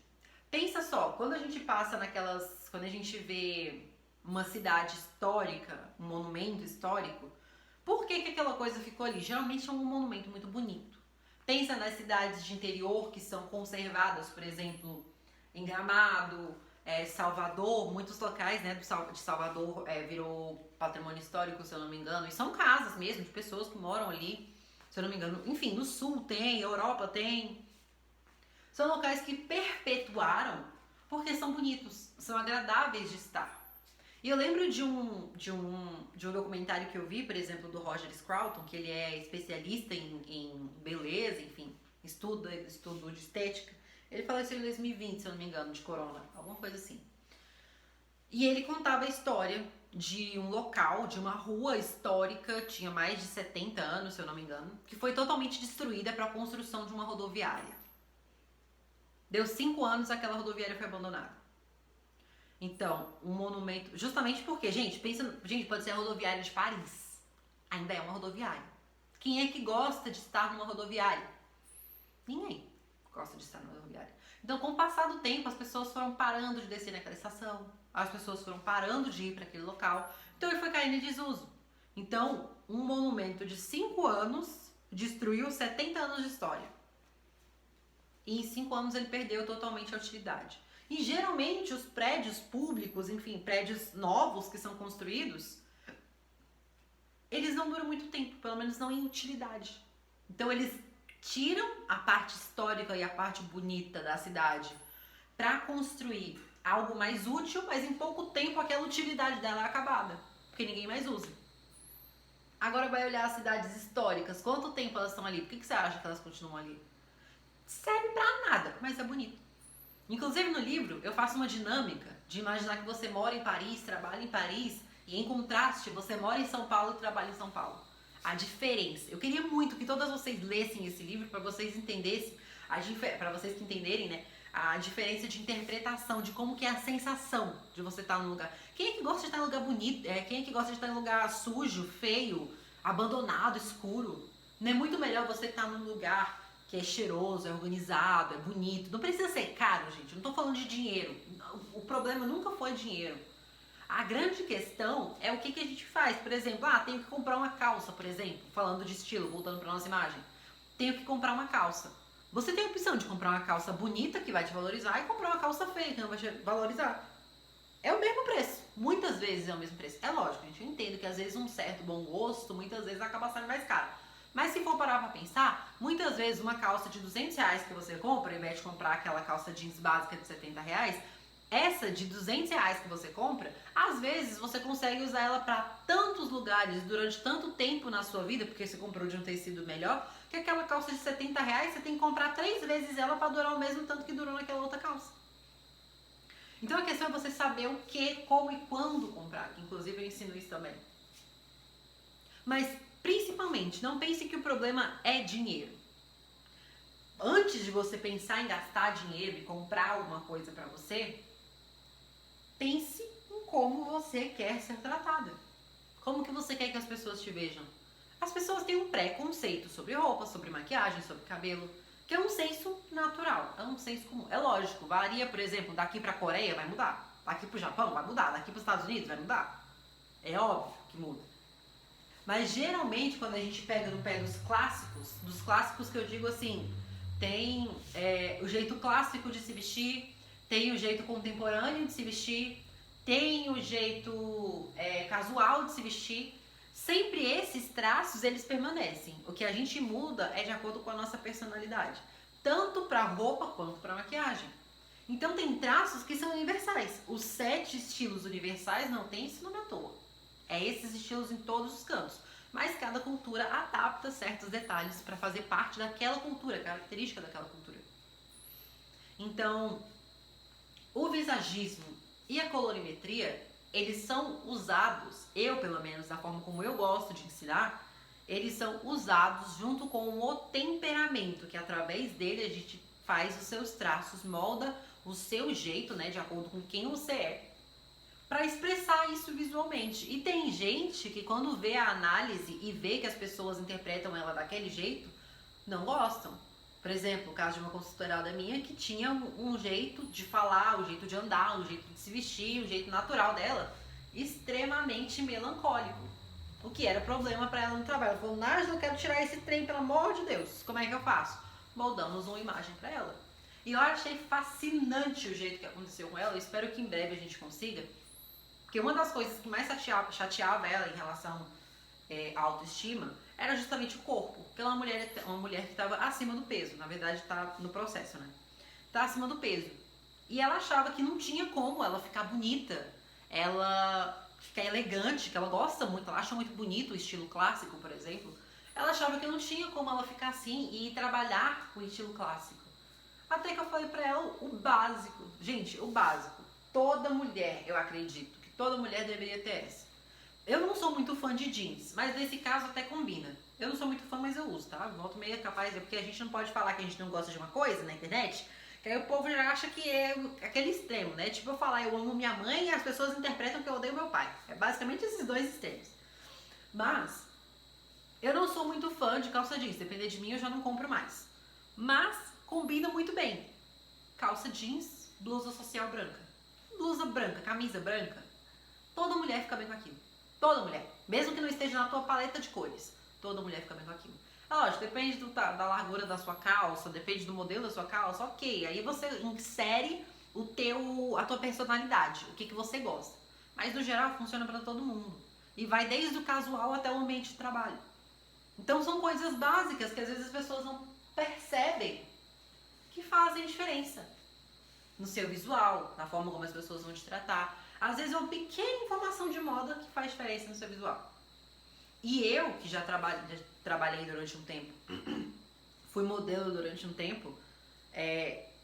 Pensa só, quando a gente passa naquelas, quando a gente vê uma cidade histórica, um monumento histórico, por que que aquela coisa ficou ali? Geralmente é um monumento muito bonito. Pensa nas cidades de interior que são conservadas, por exemplo, em Gramado, Salvador, muitos locais, né, de Salvador virou patrimônio histórico, se eu não me engano, e são casas mesmo de pessoas que moram ali, se eu não me engano. Enfim, no sul tem, Europa tem. São locais que perpetuaram porque são bonitos, são agradáveis de estar. E eu lembro de um documentário que eu vi, por exemplo, do Roger Scruton, que ele é especialista em beleza, enfim, estudo de estética. Ele faleceu em 2020, se eu não me engano, de corona, alguma coisa assim. E ele contava a história de um local, de uma rua histórica, tinha mais de 70 anos, se eu não me engano, que foi totalmente destruída para a construção de uma rodoviária. Deu 5 anos, aquela rodoviária foi abandonada. Então, um monumento, justamente porque, gente, pode ser a rodoviária de Paris. Ainda é uma rodoviária. Quem é que gosta de estar numa rodoviária? Ninguém gosta de estar numa rodoviária. Então, com o passar do tempo, as pessoas foram parando de descer naquela estação, as pessoas foram parando de ir para aquele local, então ele foi caindo em desuso. Então, um monumento de 5 anos destruiu 70 anos de história. E em 5 anos ele perdeu totalmente a utilidade. E geralmente os prédios públicos, enfim, prédios novos que são construídos, eles não duram muito tempo, pelo menos não em utilidade. Então eles tiram a parte histórica e a parte bonita da cidade para construir algo mais útil, mas em pouco tempo aquela utilidade dela é acabada, porque ninguém mais usa. Agora vai olhar as cidades históricas, quanto tempo elas estão ali? Por que você acha que elas continuam ali? Serve pra nada, mas é bonito. Inclusive no livro eu faço uma dinâmica de imaginar que você mora em Paris, trabalha em Paris e em contraste você mora em São Paulo e trabalha em São Paulo. A diferença. Eu queria muito que todas vocês lessem esse livro para vocês entendessem, para vocês que entenderem, né, a diferença de interpretação de como que é a sensação de você estar num lugar. Quem é que gosta de estar em lugar bonito? Quem é que gosta de estar em lugar sujo, feio, abandonado, escuro? Não é muito melhor você estar num lugar que é cheiroso, é organizado, é bonito. Não precisa ser caro, gente. Eu não tô falando de dinheiro. O problema nunca foi dinheiro. A grande questão é o que a gente faz. Por exemplo, tenho que comprar uma calça, por exemplo. Falando de estilo, voltando para nossa imagem. Tenho que comprar uma calça. Você tem a opção de comprar uma calça bonita, que vai te valorizar, e comprar uma calça feia, que não vai te valorizar. é o mesmo preço. Muitas vezes é o mesmo preço. É lógico, gente, eu entendo que às vezes um certo bom gosto, muitas vezes acaba sendo mais caro. Mas se for parar pra pensar, muitas vezes uma calça de R$ 200 que você compra, ao invés de comprar aquela calça jeans básica de R$ 70, essa de R$ 200 que você compra, às vezes você consegue usar ela para tantos lugares durante tanto tempo na sua vida, porque você comprou de um tecido melhor, que aquela calça de R$ 70 você tem que comprar 3 vezes ela para durar o mesmo tanto que durou naquela outra calça. Então a questão é você saber o que, como e quando comprar, que inclusive eu ensino isso também. Mas principalmente, não pense que o problema é dinheiro. Antes de você pensar em gastar dinheiro e comprar alguma coisa para você, pense em como você quer ser tratada. Como que você quer que as pessoas te vejam? As pessoas têm um preconceito sobre roupa, sobre maquiagem, sobre cabelo, que é um senso natural, é um senso comum. É lógico, varia, por exemplo, daqui pra Coreia vai mudar, daqui pro Japão vai mudar, daqui pros Estados Unidos vai mudar. É óbvio que muda. Mas geralmente quando a gente pega no pé dos clássicos que eu digo assim, tem o jeito clássico de se vestir, tem o jeito contemporâneo de se vestir, tem o jeito casual de se vestir. Sempre esses traços eles permanecem. O que a gente muda é de acordo com a nossa personalidade, tanto para roupa quanto para maquiagem. Então tem traços que são universais. Os 7 estilos universais não tem esse nome à toa. É esses estilos em todos os cantos. Mas cada cultura adapta certos detalhes para fazer parte daquela cultura, característica daquela cultura. Então, o visagismo e a colorimetria, eles são usados, eu pelo menos, da forma como eu gosto de ensinar, eles são usados junto com o temperamento, que através dele a gente faz os seus traços, molda o seu jeito, né, de acordo com quem você é, para expressar isso visualmente. E tem gente que quando vê a análise e vê que as pessoas interpretam ela daquele jeito, não gostam. Por exemplo, o caso de uma consultorada minha que tinha um jeito de falar, um jeito de andar, um jeito de se vestir, um jeito natural dela, extremamente melancólico. O que era problema para ela no trabalho. Ela falou, Nájila, eu quero tirar esse trem, pelo amor de Deus. Como é que eu faço? Moldamos uma imagem para ela. E eu achei fascinante o jeito que aconteceu com ela. Eu espero que em breve a gente consiga. Porque uma das coisas que mais chateava ela em relação à autoestima era justamente o corpo. Porque ela é uma mulher que estava acima do peso. Na verdade, está no processo, né? Está acima do peso. E ela achava que não tinha como ela ficar bonita, ela ficar elegante, que ela gosta muito, ela acha muito bonito o estilo clássico, por exemplo. Ela achava que não tinha como ela ficar assim e trabalhar com o estilo clássico. Até que eu falei pra ela o básico. Gente, o básico. Toda mulher, eu acredito, que toda mulher deveria ter essa. Eu não sou muito fã de jeans, mas nesse caso até combina. Eu não sou muito fã, mas eu uso, tá? Volto meio capaz, porque a gente não pode falar que a gente não gosta de uma coisa na internet, que aí o povo já acha que é aquele extremo, né? Tipo eu falar eu amo minha mãe e as pessoas interpretam que eu odeio meu pai. É basicamente esses dois extremos. Mas eu não sou muito fã de calça jeans, depender de mim eu já não compro mais. Mas combina muito bem. Calça jeans, blusa social branca. Blusa branca, camisa branca. Toda mulher fica bem com aquilo. Toda mulher. Mesmo que não esteja na tua paleta de cores. Toda mulher fica bem com aquilo. É lógico, depende da largura da sua calça, depende do modelo da sua calça, ok. Aí você insere a tua personalidade, o que você gosta. Mas no geral funciona para todo mundo. E vai desde o casual até o ambiente de trabalho. Então são coisas básicas que às vezes as pessoas não percebem que fazem diferença no seu visual, na forma como as pessoas vão te tratar. Às vezes é uma pequena informação de moda que faz diferença no seu visual. E eu, que já trabalhei durante um tempo, fui modelo durante um tempo,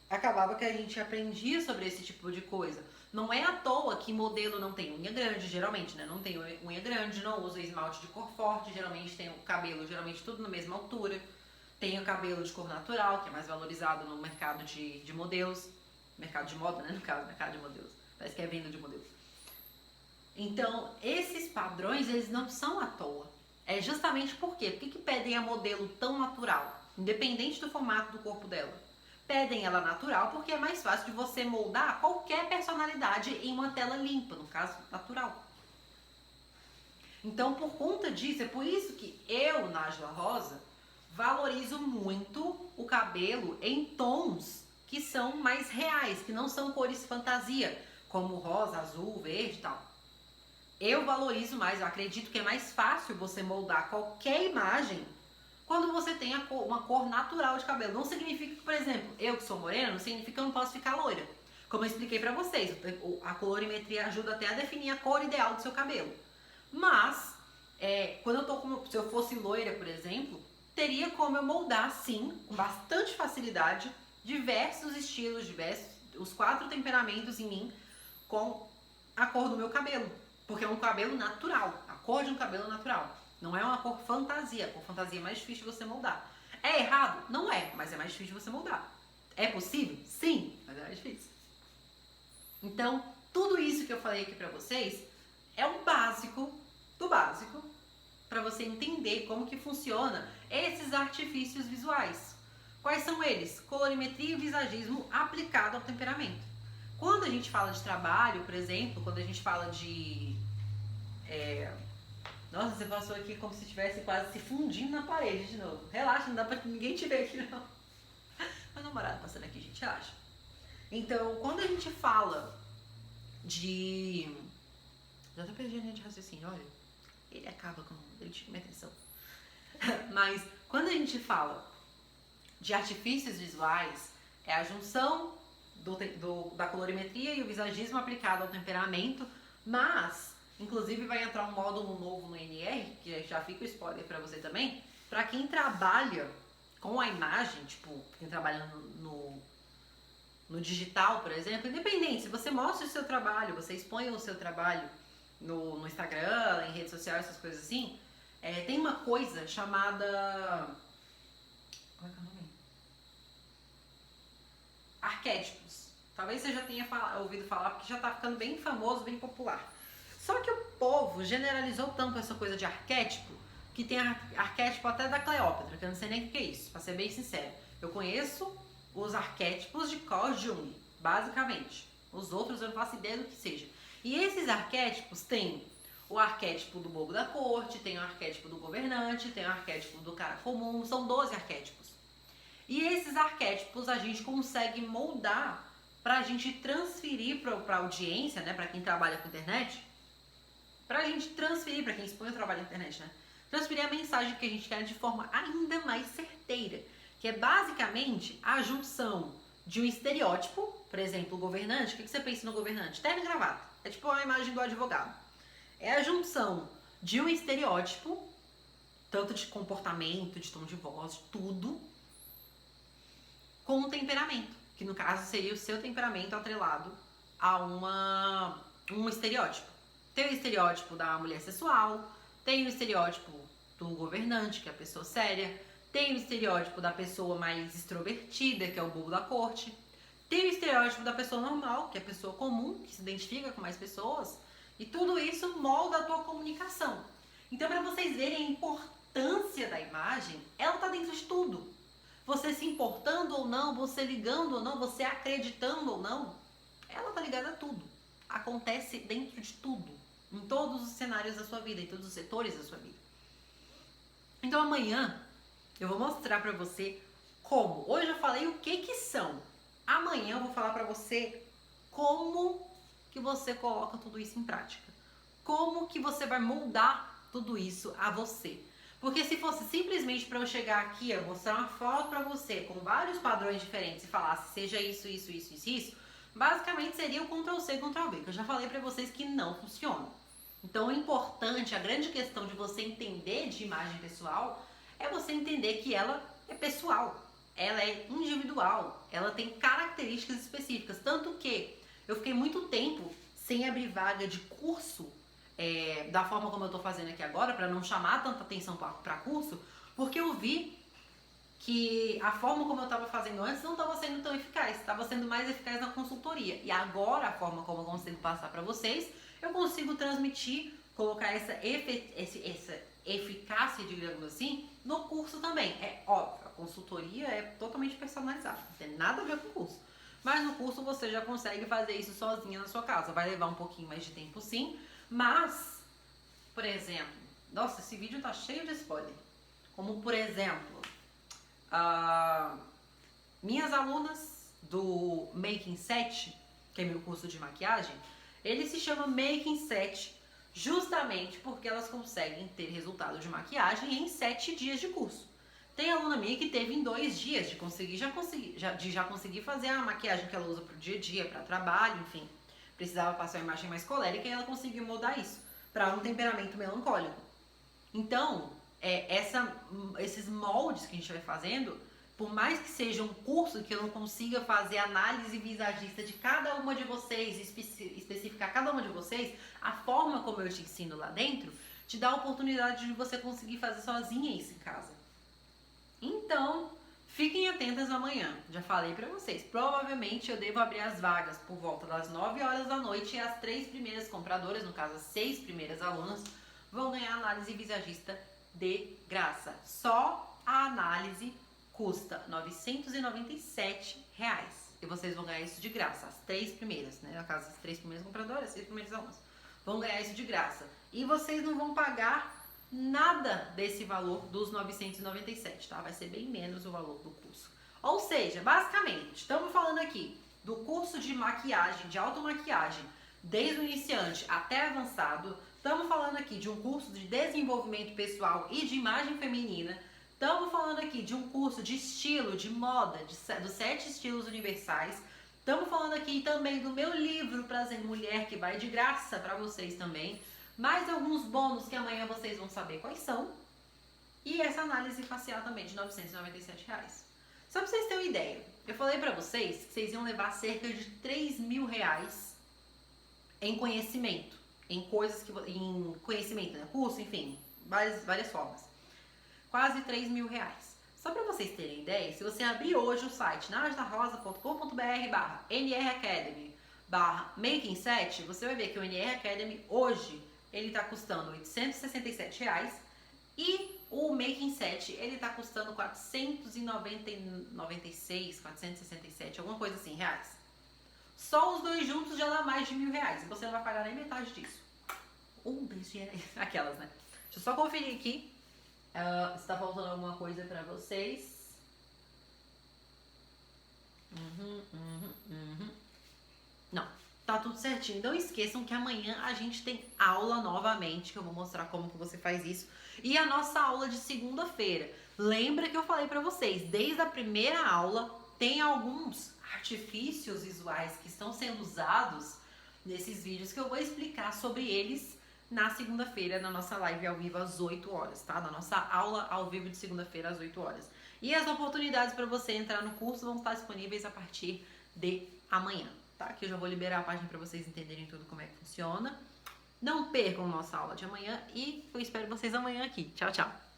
acabava que a gente aprendia sobre esse tipo de coisa. Não é à toa que modelo não tem unha grande, geralmente, né? Não tem unha grande, não usa esmalte de cor forte, geralmente tem o cabelo, geralmente tudo na mesma altura. Tem o cabelo de cor natural, que é mais valorizado no mercado de modelos. Mercado de moda, né? No caso, mercado de modelos. Parece que é venda de modelos. Então, esses padrões, eles não são à toa. É justamente por quê? Por que pedem a modelo tão natural? Independente do formato do corpo dela. Pedem ela natural porque é mais fácil de você moldar qualquer personalidade em uma tela limpa, no caso, natural. Então, por conta disso, é por isso que eu, Nájila Rosa, valorizo muito o cabelo em tons que são mais reais, que não são cores fantasia. como rosa, azul, verde e tal. Eu valorizo mais, eu acredito que é mais fácil você moldar qualquer imagem quando você tem uma cor natural de cabelo. Não significa que, por exemplo, eu que sou morena, não significa que eu não posso ficar loira. Como eu expliquei pra vocês, a colorimetria ajuda até a definir a cor ideal do seu cabelo. Mas, quando eu tô se eu fosse loira, por exemplo, teria como eu moldar, sim, com bastante facilidade, diversos estilos, os 4 temperamentos em mim com a cor do meu cabelo. Porque é um cabelo natural, a cor de um cabelo natural. Não é uma cor fantasia, a cor fantasia é mais difícil de você moldar. É errado? Não é, mas é mais difícil de você moldar. É possível? Sim, mas é mais difícil. Então, tudo isso que eu falei aqui pra vocês é o básico do básico para você entender como que funciona esses artifícios visuais. Quais são eles? Colorimetria e visagismo aplicado ao temperamento. Quando a gente fala de trabalho, por exemplo, quando a gente fala de... Nossa, você passou aqui como se estivesse quase se fundindo na parede de novo. Relaxa, não dá pra ninguém te ver aqui não. Meu namorado passando aqui, gente, relaxa. Então, quando a gente fala de... Já tô perdendo a linha de raciocínio, olha. Ele acaba com... Ele tira minha atenção. Mas, quando a gente fala de artifícios visuais, é a junção da colorimetria e o visagismo aplicado ao temperamento, mas, inclusive, vai entrar um módulo novo no NR, que já fica o spoiler pra você também, pra quem trabalha com a imagem, tipo, quem trabalha no digital, por exemplo, independente, se você mostra o seu trabalho, você expõe o seu trabalho no Instagram, em redes sociais, essas coisas assim, tem uma coisa chamada... Como é que é o nome? Arquétipos. Talvez você já tenha ouvido falar, porque já tá ficando bem famoso, bem popular. Só que o povo generalizou tanto essa coisa de arquétipo, que tem arquétipo até da Cleópatra, que eu não sei nem o que é isso, pra ser bem sincero. Eu conheço os arquétipos de Carl Jung, basicamente. Os outros eu não faço ideia do que seja. E esses arquétipos têm o arquétipo do bobo da corte, tem o arquétipo do governante, tem o arquétipo do cara comum, são 12 arquétipos. E esses arquétipos a gente consegue moldar pra gente transferir pra audiência, né, pra quem trabalha com internet, pra gente transferir, pra quem expõe o trabalho na internet, né, transferir a mensagem que a gente quer de forma ainda mais certeira, que é basicamente a junção de um estereótipo, por exemplo, o governante. O que você pensa no governante? Terno e gravata. É tipo a imagem do advogado. É a junção de um estereótipo, tanto de comportamento, de tom de voz, tudo, com um temperamento, que no caso seria o seu temperamento atrelado a um estereótipo. Tem o estereótipo da mulher sensual, tem o estereótipo do governante, que é a pessoa séria, tem o estereótipo da pessoa mais extrovertida, que é o bobo da corte, tem o estereótipo da pessoa normal, que é a pessoa comum, que se identifica com mais pessoas, e tudo isso molda a tua comunicação. Então, para vocês verem a importância da imagem, ela está dentro de tudo. Você se importando ou não, você ligando ou não, você acreditando ou não, ela tá ligada a tudo. Acontece dentro de tudo, em todos os cenários da sua vida, em todos os setores da sua vida. Então amanhã eu vou mostrar pra você como. Hoje eu falei o que são. Amanhã eu vou falar pra você como que você coloca tudo isso em prática. Como que você vai moldar tudo isso a você. Porque se fosse simplesmente para eu chegar aqui, eu mostrar uma foto para você com vários padrões diferentes e falasse seja isso, isso, isso, isso, isso, basicamente seria o Ctrl+C, Ctrl+V, que eu já falei para vocês que não funciona. Então o importante, a grande questão de você entender de imagem pessoal é você entender que ela é pessoal, ela é individual, ela tem características específicas, tanto que eu fiquei muito tempo sem abrir vaga de curso da forma como eu tô fazendo aqui agora, para não chamar tanta atenção para curso, porque eu vi que a forma como eu estava fazendo antes não estava sendo tão eficaz, estava sendo mais eficaz na consultoria. E agora, a forma como eu consigo passar para vocês, eu consigo transmitir, colocar essa eficácia, digamos assim, no curso também. É óbvio, a consultoria é totalmente personalizada, não tem nada a ver com o curso. Mas no curso você já consegue fazer isso sozinha na sua casa. Vai levar um pouquinho mais de tempo, sim. Mas, por exemplo, nossa, esse vídeo tá cheio de spoiler. Como, por exemplo, minhas alunas do Making 7, que é meu curso de maquiagem, ele se chama Making 7, justamente porque elas conseguem ter resultado de maquiagem em 7 dias de curso. Tem aluna minha que teve em 2 dias de conseguir fazer a maquiagem que ela usa pro dia a dia, para trabalho, enfim. Precisava passar uma imagem mais colérica e ela conseguiu mudar isso para um temperamento melancólico. Então, esses moldes que a gente vai fazendo, por mais que seja um curso que eu não consiga fazer análise visagista de cada uma de vocês, especificar cada uma de vocês, a forma como eu te ensino lá dentro, te dá a oportunidade de você conseguir fazer sozinha isso em casa. Então, fiquem atentas amanhã. Já falei pra vocês, provavelmente eu devo abrir as vagas por volta das 9 horas da noite e as 3 primeiras compradoras, no caso as 6 primeiras alunas, vão ganhar análise visagista de graça. Só a análise custa R$ 997 e vocês vão ganhar isso de graça, as 3 primeiras, né? No caso, as 3 primeiras compradoras, as 6 primeiras alunas vão ganhar isso de graça. E vocês não vão pagar nada desse valor dos 997, tá? Vai ser bem menos o valor do curso. Ou seja, basicamente, estamos falando aqui do curso de maquiagem, de automaquiagem, desde o iniciante até avançado. Estamos falando aqui de um curso de desenvolvimento pessoal e de imagem feminina. Estamos falando aqui de um curso de estilo, de moda, dos 7 estilos universais. Estamos falando aqui também do meu livro Prazer Mulher, que vai de graça para vocês também. Mais alguns bônus que amanhã vocês vão saber quais são. E essa análise facial também de R$ 997. Só para vocês terem uma ideia, eu falei para vocês que vocês iam levar cerca de R$ 3.000 em conhecimento, em conhecimento, né? Curso, enfim, várias formas. Quase R$ 3.000. Só para vocês terem ideia, se você abrir hoje o site najdarosa.com.br/NR Academy/Making7, você vai ver que o NR Academy hoje ele está custando R$ 867 e o Making 7 ele está custando R$ 496, 467, alguma coisa assim, reais. Só os dois juntos já dá mais de R$ 1.000 e você não vai pagar nem metade disso. Beijo, aquelas, né? Deixa eu só conferir aqui se tá faltando alguma coisa pra vocês. Não, tá tudo certinho. Não esqueçam que amanhã a gente tem aula novamente, que eu vou mostrar como que você faz isso. E a nossa aula de segunda-feira. Lembra que eu falei pra vocês, desde a primeira aula, tem alguns artifícios visuais que estão sendo usados nesses vídeos que eu vou explicar sobre eles na segunda-feira, na nossa live ao vivo às 8 horas, tá? Na nossa aula ao vivo de segunda-feira às 8 horas. E as oportunidades para você entrar no curso vão estar disponíveis a partir de amanhã, tá? Que eu já vou liberar a página para vocês entenderem tudo como é que funciona. Não percam nossa aula de amanhã e eu espero vocês amanhã aqui. Tchau, tchau!